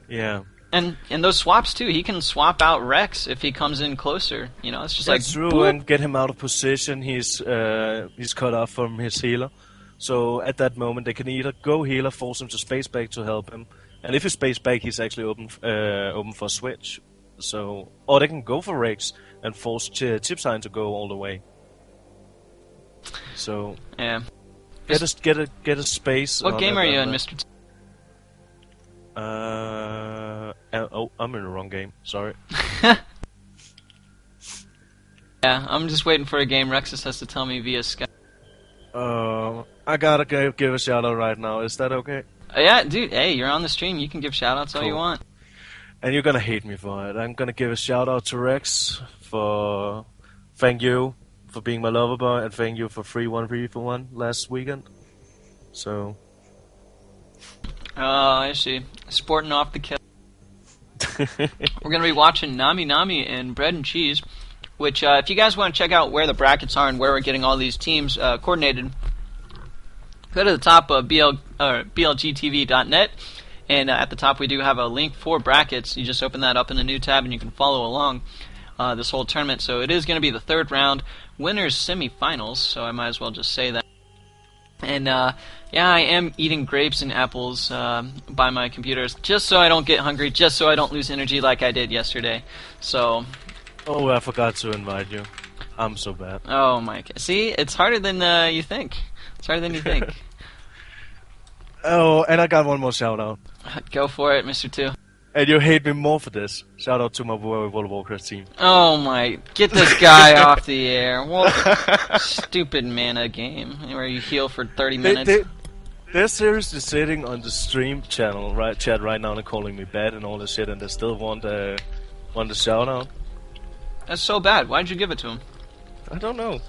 B: Yeah.
A: And those swaps too. He can swap out Rex if he comes in closer. You know, it's just
B: That's
A: like
B: true. Boop. And get him out of position. He's cut off from his healer. So at that moment, they can either go healer, force him to space back to help him, and if he space back, he's actually open for switch. So, or they can go for Rex and force Chip Cyan to go all the way. So
A: yeah.
B: Get a space.
A: What game are you in, Mr.
B: Oh, I'm in the wrong game. Sorry.
A: Yeah, I'm just waiting for a game Rexus has to tell me via Skype.
B: I gotta give a shout out right now. Is that okay?
A: Yeah, dude. Hey, you're on the stream. You can give shout outs all you want.
B: And you're gonna hate me for it. I'm gonna give a shout out to Rex for thank you for being my lover boy, and thank you for free 1v1 last weekend. So.
A: Oh, I see. Sporting off the kill. We're going to be watching Nami Nami and Bread and Cheese, which, if you guys want to check out where the brackets are and where we're getting all these teams coordinated, go to the top of blgtv.net, and at the top we do have a link for brackets. You just open that up in a new tab and you can follow along this whole tournament. So it is going to be the third round, winners semifinals, so I might as well just say that. And yeah, I am eating grapes and apples by my computers, just so I don't get hungry, just so I don't lose energy like I did yesterday. So.
B: Oh, I forgot to invite you. I'm so bad.
A: Oh my! See, it's harder than you think. It's harder than you think.
B: Oh, and I got one more shout out.
A: Go for it, Mr. 2.
B: And you hate me more for this. Shout out to my World of Warcraft team.
A: Oh my, get this guy off the air. Well, stupid mana game where you heal for 30 minutes.
B: They're seriously sitting on the stream channel, chat right now and calling me bad and all this shit, and they still want the shout out.
A: That's so bad. Why'd you give it to him?
B: I don't know.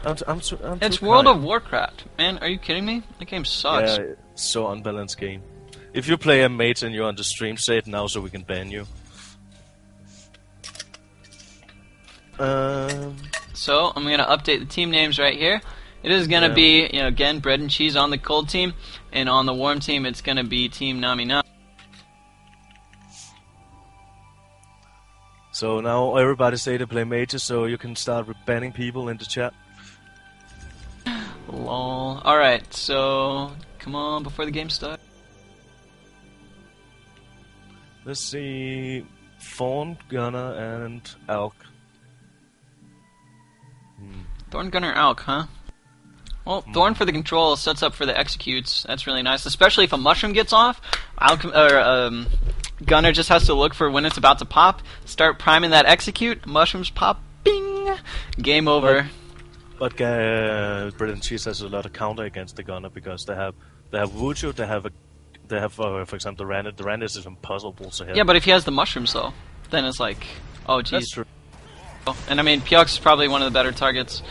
A: It's World of Warcraft, man. Are you kidding me? That game sucks.
B: Yeah, it's so unbalanced game. If you play a mage and you're on the stream, say it now so we can ban you.
A: So I'm gonna update the team names right here. It is gonna be, again, bread and cheese on the cold team, and on the warm team, it's gonna be Team Nami Nami.
B: So now everybody say they play mages, so you can start banning people in the chat.
A: Lol. Alright, so come on before the game starts.
B: Let's see. Fawn, Gunner, and Alk.
A: Thorn, Gunner, Alk, huh? Well, Thorn for the control sets up for the executes. That's really nice, especially if a mushroom gets off. Gunner just has to look for when it's about to pop, start priming that execute, mushrooms pop, bing! Game over.
B: But Bread and Cheese has a lot of counter against the Gunner because they have Wuju, they have for example, the Randit. The Randit is impossible to hit.
A: Yeah, but if he has the mushrooms though, then it's like, oh jeez.
B: That's true.
A: And I mean, Pyux is probably one of the better targets.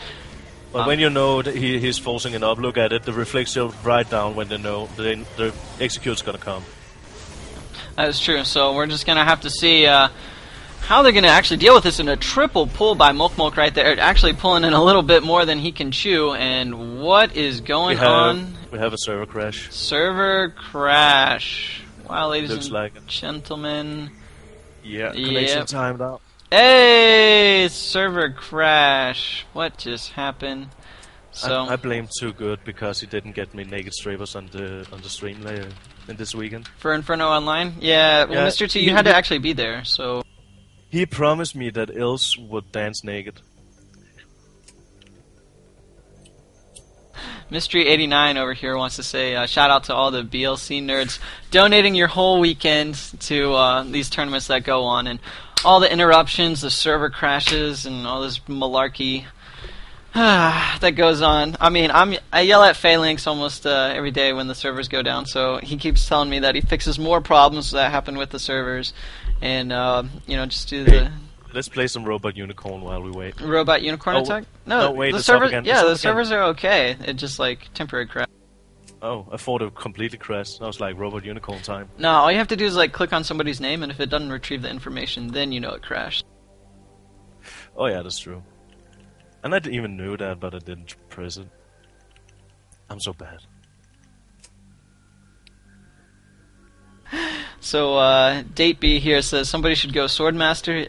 B: But when you know that he's forcing it up, look at it, the reflex shield right down when they know the execute's gonna come.
A: That is true, so we're just gonna have to see how they're gonna actually deal with this in a triple pull by Mokmok right there, actually pulling in a little bit more than he can chew, and what is going on?
B: We have a server crash.
A: Server crash. Wow, ladies
B: Looks
A: and
B: like it.
A: Gentlemen.
B: Yeah, connection timed out.
A: Hey, server crash. What just happened? So
B: I blame Too Good because he didn't get me naked strippers on the stream later in this weekend.
A: For Inferno Online? Yeah, well, Mr. T, you had to actually be there, so...
B: He promised me that Ilse would dance naked.
A: Mystery89 over here wants to say shout out to all the BLC nerds donating your whole weekend to these tournaments that go on, and all the interruptions, the server crashes, and all this malarkey that goes on. I mean, I yell at Phalanx almost every day when the servers go down, so he keeps telling me that he fixes more problems that happen with the servers, and just do the...
B: Let's play some Robot Unicorn while we wait.
A: Robot Unicorn attack? No,
B: wait,
A: the servers. Yeah, the servers are okay. It just like temporary crash.
B: Oh, I thought it completely crashed. I was like, Robot Unicorn time.
A: No, all you have to do is like click on somebody's name, and if it doesn't retrieve the information, then you know it crashed.
B: Oh yeah, that's true. And I didn't even knew that, but I didn't press it. I'm so bad.
A: So, Date B here says somebody should go Swordmaster.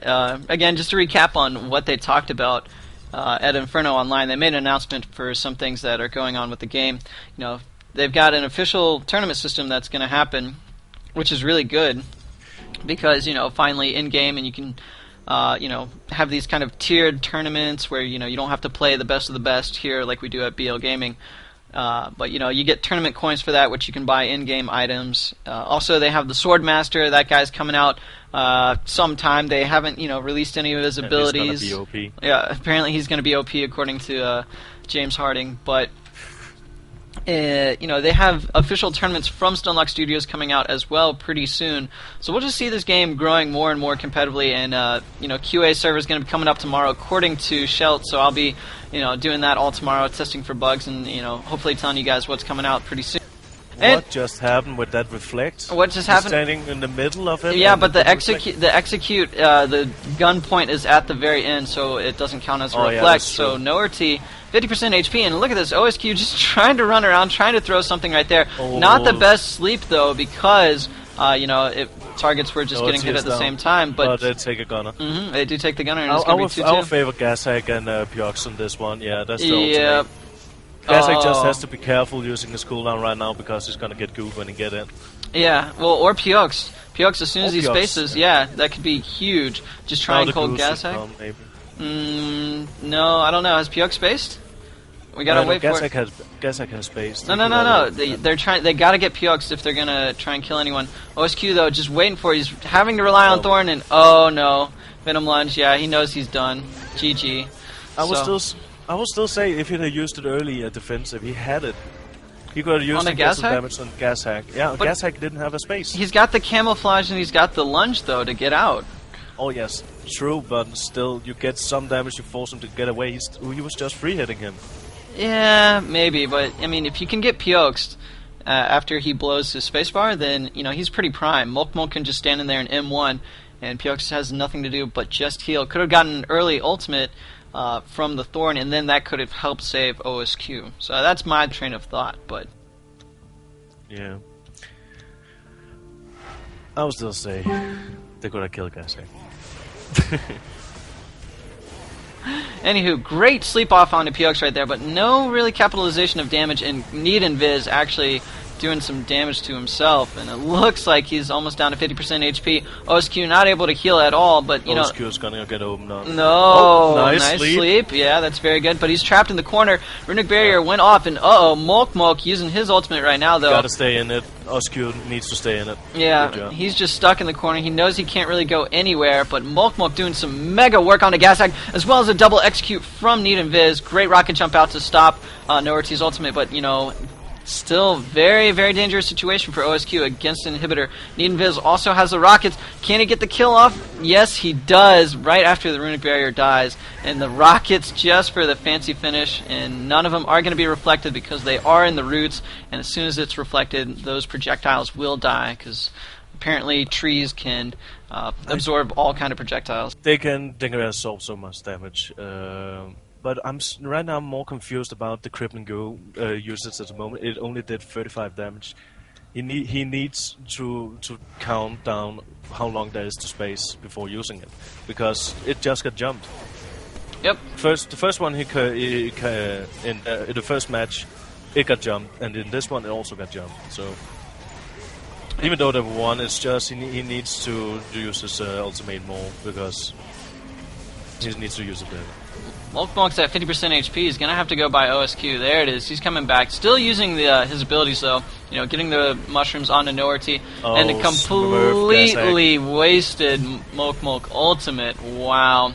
A: Again, just to recap on what they talked about at Inferno Online, they made an announcement for some things that are going on with the game. You know, they've got an official tournament system that's going to happen, which is really good because, finally in-game and you can, have these kind of tiered tournaments where, you don't have to play the best of the best here like we do at BL Gaming. But you get tournament coins for that, which you can buy in-game items. Also, they have the Swordmaster. That guy's coming out sometime. They haven't, released any of his abilities.
B: He's gonna be OP.
A: Yeah, apparently he's going to be OP according to James Harding. But they have official tournaments from Stunlock Studios coming out as well pretty soon. So we'll just see this game growing more and more competitively. And QA server is going to be coming up tomorrow according to Shelt. So I'll be doing that all tomorrow, testing for bugs, and hopefully telling you guys what's coming out pretty soon.
B: What just happened with that reflect?
A: What just happened?
B: Standing in the middle of it.
A: Yeah, but the execute, the gun point is at the very end, so it doesn't count as a reflect.
B: Yeah,
A: so no RT, 50% HP, and look at this OSQ just trying to run around, trying to throw something right there.
B: Oh.
A: Not the best sleep though, because targets were just getting hit at the same time. But
B: they take a gunner.
A: They do take the gunner, and it's going to be 2-2.
B: I would favor Gashag and Pyux on this one. Yeah, that's the
A: ultimate.
B: Gashag just has to be careful using his cooldown right now because he's gonna get gooped when he get in.
A: Yeah, well, or Pyux. Pyux, as soon as he spaces, that could be huge. Just try and cold Gashag.
B: Maybe.
A: No, I don't know. Has Pyux spaced? We gotta wait for it.
B: Gazak has space.
A: No. They're trying. They gotta get Piox if they're gonna try and kill anyone. OSQ though, just waiting for it. He's having to rely on Thorn, and oh no, Venom Lunge. Yeah, he knows he's done. GG.
B: I will still say if he had used it early at defensive, he had it. He could have used some damage on Gazak. Yeah, Gazak didn't have a space.
A: He's got the camouflage and he's got the lunge though to get out.
B: Oh yes, true, but still, you get some damage. You force him to get away. He was just free hitting him.
A: Yeah, maybe, but I mean, if you can get Pioxed after he blows his spacebar, then he's pretty prime. Mulk can just stand in there in M1, and Piox has nothing to do but just heal. Could have gotten an early ultimate from the Thorn, and then that could have helped save OSQ. So that's my train of thought, but
B: yeah, I would still say they could have killed Gazak.
A: Anywho, great sleep off onto Piox right there, but no really capitalization of damage, and Need and Viz actually doing some damage to himself, and it looks like he's almost down to 50% HP. OSQ not able to heal at all, but
B: OSQ is gonna get opened up.
A: No, nice sleep. Yeah, that's very good, but he's trapped in the corner. Runic Barrier went off, and Mulk using his ultimate right now though.
B: Gotta stay in it. OSQ needs to stay in it.
A: Yeah, he's just stuck in the corner. He knows he can't really go anywhere, but Mulk doing some mega work onto Gazak, as well as a double execute from Need and Viz. Great rocket jump out to stop Noerti's ultimate, but still very, very dangerous situation for OSQ against an inhibitor. Need and Viz also has the rockets. Can he get the kill off? Yes, he does, right after the Runic Barrier dies. And the rockets just for the fancy finish, and none of them are going to be reflected because they are in the roots, and as soon as it's reflected, those projectiles will die, because apparently trees can absorb all kind of projectiles.
B: They can absorb so much damage. But right now I'm more confused about the Crip and Go usage at the moment. It only did 35 damage. He needs to count down how long there is to space before using it, because it just got jumped.
A: Yep.
B: The first one in the first match, it got jumped, and in this one it also got jumped. So even though they won, it's just he needs to use his ultimate more, because he needs to use it better.
A: Mulk's at 50% HP. He's going to have to go by OSQ. There it is. He's coming back. Still using his abilities, though. Getting the mushrooms onto Noerti. And it completely wasted Mulk Ultimate. Wow.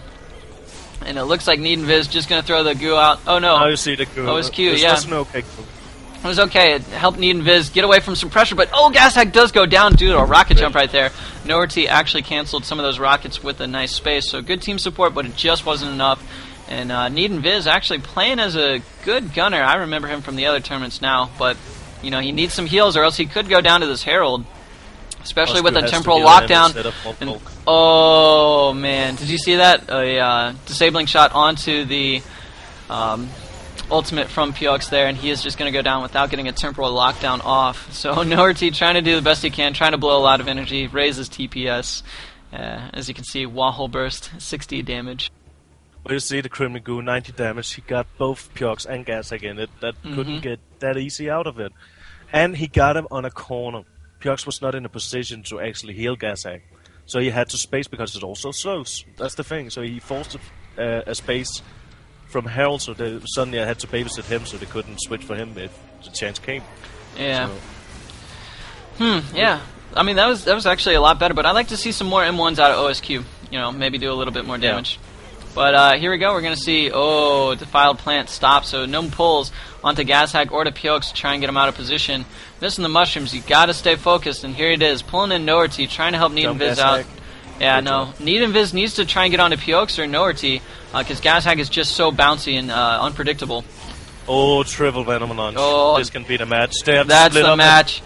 A: And it looks like Need and Viz just going to throw the goo out. Oh, no.
B: Now you see the goo.
A: OSQ, yeah.
B: Okay.
A: It was okay. It helped Need and Viz get away from some pressure, but Gazak does go down due to a rocket jump right there. Noerti actually canceled some of those rockets with a nice space. So good team support, but it just wasn't enough. And Need and Viz actually playing as a good gunner. I remember him from the other tournaments now, but he needs some heals or else he could go down to this Herald, especially with a temporal lockdown. And, oh man, did you see that? A disabling shot onto the ultimate from Piox there, and he is just going to go down without getting a temporal lockdown off. So Noerti trying to do the best he can, trying to blow a lot of energy, raises TPS. As you can see, Wahole Burst, 60 damage.
B: Well, you see the Criminal Goo, 90 damage. He got both Piox and Gazak in it. That couldn't get that easy out of it. And he got him on a corner. Piox was not in a position to actually heal Gazak. So he had to space because it also slows. That's the thing. So he forced a space from Herald, so suddenly I had to babysit him so they couldn't switch for him if the chance came.
A: Yeah. So. Yeah. I mean, that was actually a lot better, but I'd like to see some more M1s out of OSQ. Maybe do a little bit more damage. Yeah. But here we go. We're going to see, Defiled Plant stop, so no pulls onto Gazak or to Piox to try and get him out of position. Missing the mushrooms, you got to stay focused, and here it is, pulling in Noerti, trying to help Need and Viz out. Yeah, no. Need and Viz needs to try and get onto Piox or Noerti, because Gazak is just so bouncy and unpredictable.
B: Oh, triple Venom Launch.
A: Oh,
B: this can be the match.
A: That's the match.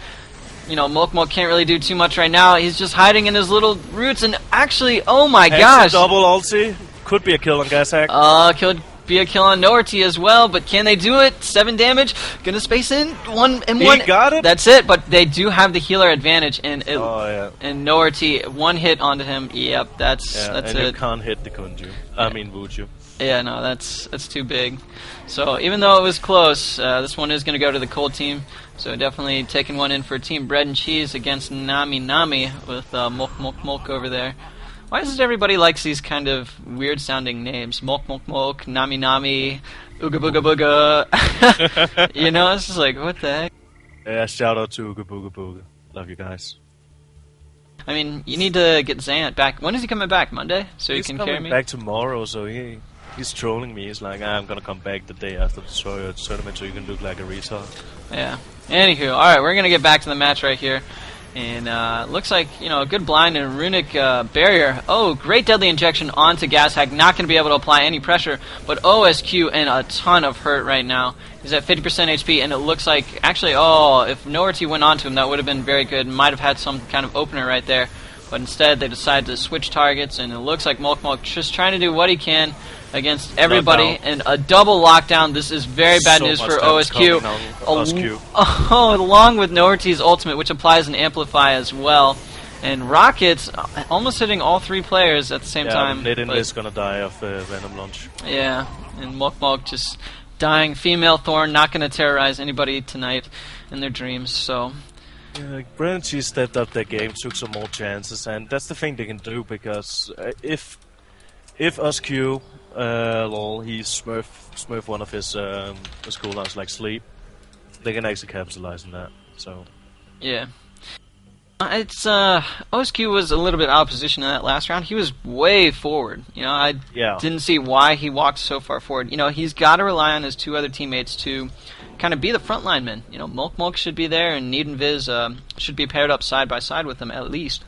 A: Mulk can't really do too much right now. He's just hiding in his little roots, and actually, oh my gosh.
B: Double ulti. Could be a kill on Gazak.
A: Could be a kill on Noerti as well, but can they do it? 7 damage. Gonna space in. 1 and 1.
B: He got it?
A: That's it, but they do have the healer advantage, and and Noerti, 1 hit onto him. Yep, that's
B: and
A: it.
B: You can't hit the Kunju. I mean, Vuju.
A: Yeah, no, that's too big. So even though it was close, this one is going to go to the cold team. So definitely taking one in for Team Bread and Cheese against Nami with Mulk over there. Why is it everybody likes these kind of weird-sounding names? Molk, Molk, Molk, Nami Nami, Ooga Booga Booga. You know, it's just like, what the heck?
B: Yeah, shout out to Ooga Booga Booga. Love you guys.
A: I mean, you need to get Zant back. When is he coming back? Monday? So
B: He's
A: he can carry me?
B: coming back tomorrow, so he's trolling me. He's like, I'm gonna come back the day after the tournament so you can look like a retard.
A: Yeah. Anywho, alright, we're gonna get back to the match right here. And looks like, you know, a good blind and runic barrier. Oh, great deadly injection onto Gashag. Not going to be able to apply any pressure, but OSQ in a ton of hurt right now. He's at 50% HP, and it looks like, actually, oh, if Noerty went onto him, that would have been very good. Might have had some kind of opener right there. But instead, they decided to switch targets, and it looks like Molk Molk just trying to do what he can against everybody, and a double lockdown. This is very bad news for OSQ. Oh, along with Noerty's ultimate, which applies an amplify as well. And Rockets almost hitting all three players at the same time.
B: Nadine is gonna die of Venom launch.
A: Yeah, and Molk Molk just dying. Female Thorn not gonna terrorize anybody tonight in their dreams, so...
B: Yeah, BLG stepped up their game, took some more chances, and that's the thing they can do, because if USQ lol, he smurf one of his cooldowns like sleep, they can actually capitalize on that. So
A: yeah, it's OSQ was a little bit out of position in that last round. He was way forward. You know, I didn't see why he walked so far forward. You know, he's got to rely on his two other teammates to kind of be the front linemen. You know, Molk Molk should be there, and Need and Viz should be paired up side by side with him at least,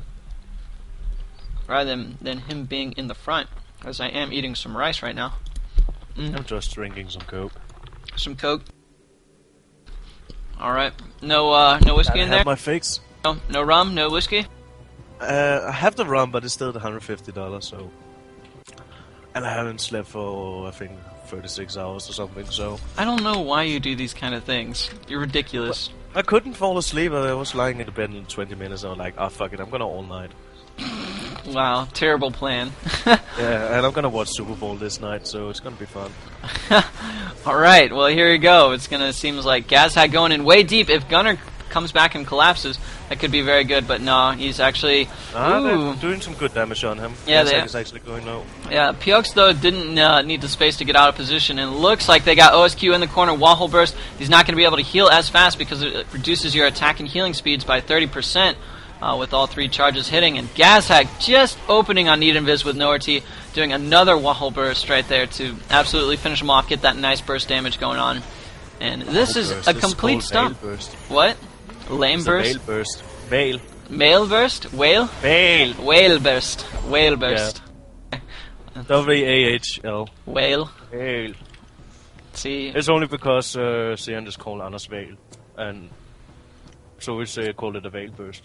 A: rather than him being in the front. As I am eating some rice right now.
B: I'm just drinking some Coke.
A: Some Coke. All right. No whiskey in there.
B: I have my fix.
A: No rum. No whiskey.
B: I have the rum, but it's still $150. So, and I haven't slept for I think 36 hours or something. So
A: I don't know why you do these kind of things. You're ridiculous.
B: I couldn't fall asleep. I was lying in the bed in 20 minutes. I was like, fuck it, I'm gonna all night.
A: Wow, terrible plan.
B: Yeah, and I'm gonna watch Super Bowl this night, so it's gonna be fun.
A: Alright, well here you go. It's gonna seems like Gashag going in way deep. If Gunner comes back and collapses, that could be very good, but no, he's actually
B: they're doing some good damage on him.
A: Yeah,
B: Gashag is actually going low.
A: Yeah, Piox though didn't need the space to get out of position, and looks like they got OSQ in the corner. Wahole Burst. He's not gonna be able to heal as fast because it reduces your attack and healing speeds by 30%. With all three charges hitting, and Gashag just opening on Need and Viz with Noerty, doing another Wahole Burst right there to absolutely finish him off, get that nice burst damage going on. And this is a complete stump. What? Lame burst?
B: Veil burst. Veil.
A: Male burst? Whale?
B: Veil.
A: Whale burst. Whale burst.
B: Yeah. W-A-H-L.
A: Whale.
B: Veil.
A: See?
B: It's only because Sian is called Anders Veil, and so we call it a Veil burst.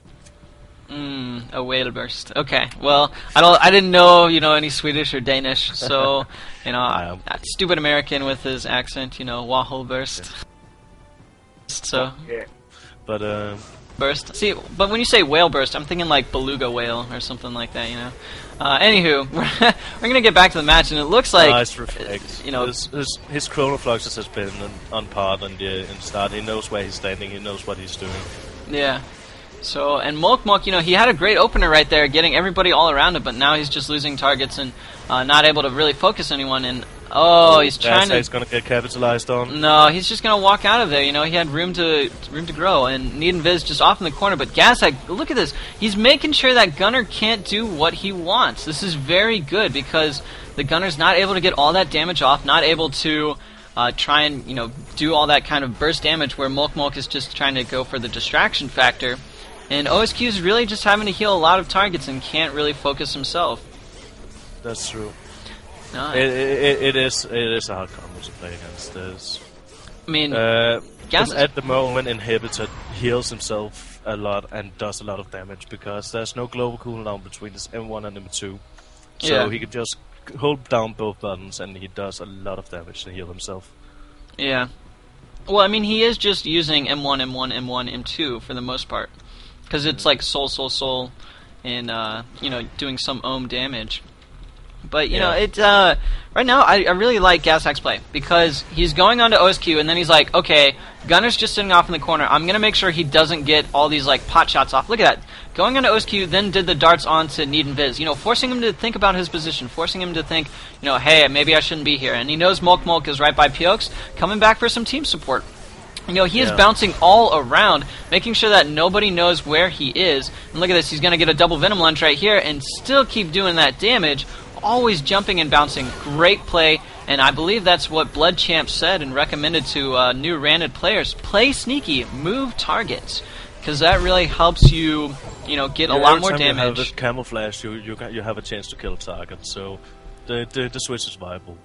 A: A whale burst. Okay, well, I didn't know, any Swedish or Danish, so, that stupid American with his accent, Wahole burst.
B: Yeah.
A: So.
B: Yeah. But,
A: Burst. See, but when you say whale burst, I'm thinking like beluga whale or something like that, Anywho, we're gonna get back to the match, and it looks like,
B: nice reflect. His Chrono Fluxus has been on par in the start. He knows where he's standing, he knows what he's doing. Yeah.
A: So, and Molk Molk, he had a great opener right there, getting everybody all around him, but now he's just losing targets and not able to really focus anyone, and he's trying to...
B: He's gonna get capitalized on.
A: No, he's just gonna walk out of there, he had room to grow, and Need and Viz just off in the corner, but Gashag, look at this, he's making sure that Gunner can't do what he wants. This is very good, because the Gunner's not able to get all that damage off, not able to... try and, do all that kind of burst damage, where Molk Molk is just trying to go for the distraction factor. And OSQ is really just having to heal a lot of targets and can't really focus himself.
B: That's true.
A: No,
B: it is a hard combo to play against this.
A: I mean,
B: at the moment, Inhibitor heals himself a lot and does a lot of damage because there's no global cooldown between this M1 and M2. So he can just hold down both buttons and he does a lot of damage to heal himself.
A: Yeah. Well, I mean, he is just using M1, M1, M1, M2 for the most part. Because it's like soul, and, doing some ohm damage. But, right now, I really like Gashag's play. Because he's going on to OSQ, and then he's like, okay, Gunner's just sitting off in the corner. I'm going to make sure he doesn't get all these, like, pot shots off. Look at that. Going into OSQ, then did the darts onto Need and Viz. You know, forcing him to think about his position. Forcing him to think, you know, hey, maybe I shouldn't be here. And he knows Mulk is right by Piox, coming back for some team support. You know, he is bouncing all around, making sure that nobody knows where he is. And look at this. He's going to get a double Venom Lunge right here and still keep doing that damage. Always jumping and bouncing. Great play. And I believe that's what Blood Champ said and recommended to new Randed players. Play sneaky, move targets, because that really helps you, you know, get a lot more damage.
B: Every time you have this camouflage, you have a chance to kill a target. So the switch is viable.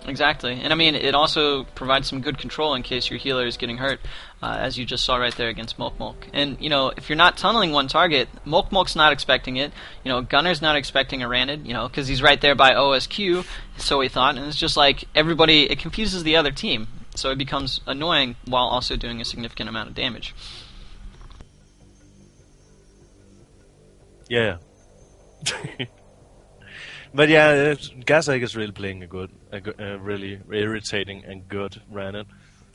A: Exactly, and I mean, it also provides some good control in case your healer is getting hurt, as you just saw right there against Mulk. And, you know, if you're not tunneling one target, Mulk's not expecting it, you know, Gunner's not expecting a Randed, you know, because he's right there by OSQ, so he thought, and it's just like, everybody, it confuses the other team, so it becomes annoying while also doing a significant amount of damage.
B: Yeah. But yeah, Gazhag is really playing a really irritating and good Randed,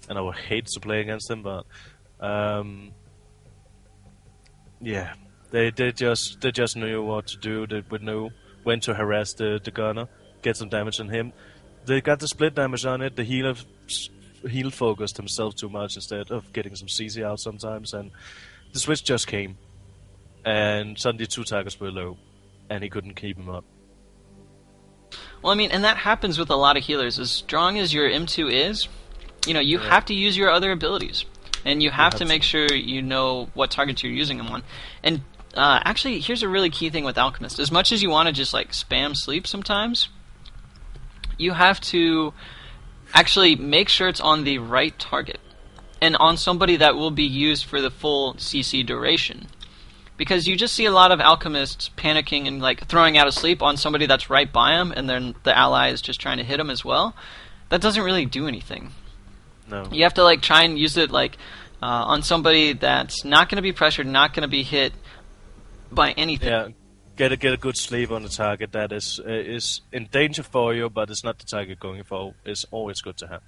B: and I would hate to play against him. But yeah, they just knew what to do. They would know when to harass the gunner, get some damage on him. They got the split damage on it. The healer focused himself too much instead of getting some CC out sometimes, and the switch just came, and suddenly 2 targets were low, and he couldn't keep him up.
A: Well, I mean, and that happens with a lot of healers. As strong as your M2 is, you know, you have to use your other abilities. And you have to make sure you know what targets you're using them on. And actually, here's a really key thing with Alchemist. As much as you want to just, like, spam sleep sometimes, you have to actually make sure it's on the right target. And on somebody that will be used for the full CC duration. Because you just see a lot of Alchemists panicking and, like, throwing out a sleep on somebody that's right by him, and then the ally is just trying to hit him as well. That doesn't really do anything.
B: No.
A: You have to, like, try and use it, like, on somebody that's not going to be pressured, not going to be hit by anything.
B: Yeah, get a good sleep on the target that is in danger for you, but it's not the target going for. It's always good to have.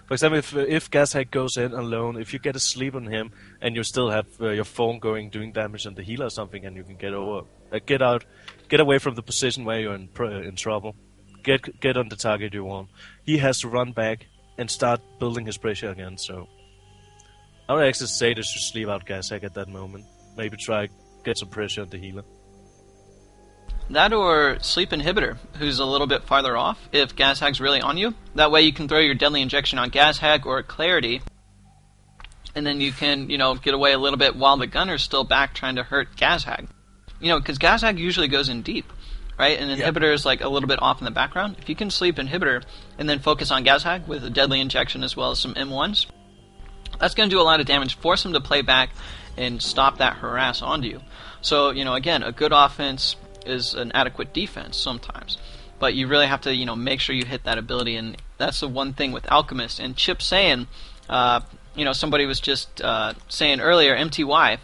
B: For example, if Gazhag goes in alone, if you get a sleep on him and you still have your phone going, doing damage on the healer or something, and you can get away from the position where you're in trouble, get on the target you want. He has to run back and start building his pressure again. So I would actually say they should sleep out Gazhag at that moment. Maybe try get some pressure on the healer.
A: That or Sleep Inhibitor, who's a little bit farther off if Gazhag's really on you. That way you can throw your Deadly Injection on Gazhag or Clarity, and then you can, you know, get away a little bit while the gunner's still back trying to hurt Gazhag. You know, because Gazhag usually goes in deep, right? And Inhibitor is like a little bit off in the background. If you can Sleep Inhibitor and then focus on Gazhag with a Deadly Injection as well as some M1s, that's going to do a lot of damage, force him to play back and stop that harass onto you. So, you know, again, a good offense is an adequate defense sometimes, but you really have to, you know, make sure you hit that ability, and that's the one thing with Alchemist. And Chip saying, you know, somebody was just saying earlier, MTY,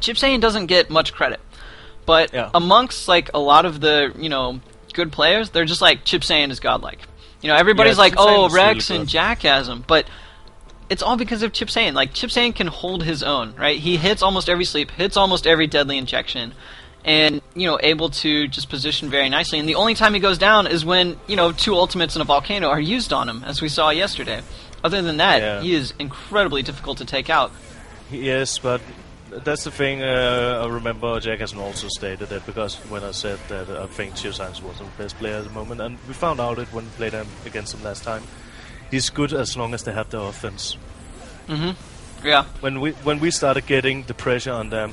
A: Chip saying doesn't get much credit, but amongst like a lot of the, you know, good players, they're just like, Chip saying is godlike. You know, everybody's like, oh, Rex really and Jack has him, but it's all because of Chip saying. Like, Chip saying can hold his own, right? He hits almost every sleep, hits almost every Deadly Injection, and, you know, able to just position very nicely. And the only time he goes down is when, you know, 2 ultimates and a volcano are used on him, as we saw yesterday. Other than that, he is incredibly difficult to take out.
B: Yes, but that's the thing. I remember Jack has also stated that, because when I said that I think Chip-Sainz was the best player at the moment, and we found out it when we played against him last time. He's good as long as they have the offense.
A: Mm-hmm. Yeah.
B: When we started getting the pressure on them,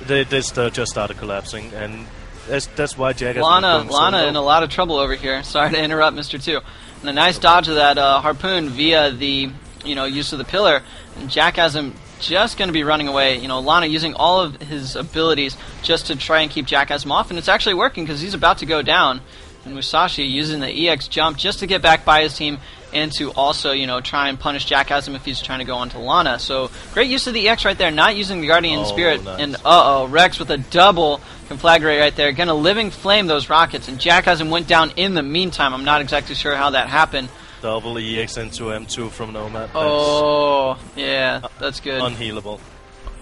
B: they just started collapsing, and that's why Jack has been
A: Lana in a lot of trouble over here. Sorry to interrupt, Mr. 2. And a nice dodge of that harpoon via the, you know, use of the pillar. And Jack has him just going to be running away. You know, Lana using all of his abilities just to try and keep Jack Asm off, and it's actually working because he's about to go down. And Musashi using the EX jump just to get back by his team and to also, you know, try and punish Jack Asm if he's trying to go onto Lana. So, great use of the EX right there, not using the Guardian Spirit.
B: Nice.
A: And, Rex with a double conflagrate right there. Gonna Living Flame those rockets, and Jack Asm went down in the meantime. I'm not exactly sure how that happened,
B: Double EX into M2 from Nomad.
A: Oh, yeah, that's good.
B: Unhealable.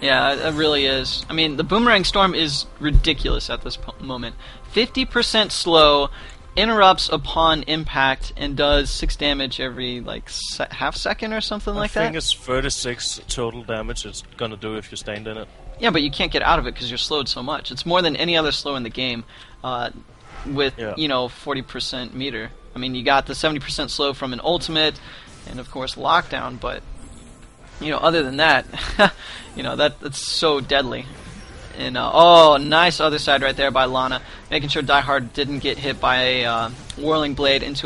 A: Yeah, it really is. I mean, the Boomerang Storm is ridiculous at this moment. 50% slow, interrupts upon impact, and does 6 damage every, like, half second or something like that?
B: I think it's 36 total damage it's gonna do if you stand in it.
A: Yeah, but you can't get out of it because you're slowed so much. It's more than any other slow in the game with, 40% meter. I mean, you got the 70% slow from an ultimate, and of course lockdown, but other than that, that's so deadly. And nice other side right there by Lana, making sure Die Hard didn't get hit by a Whirling Blade into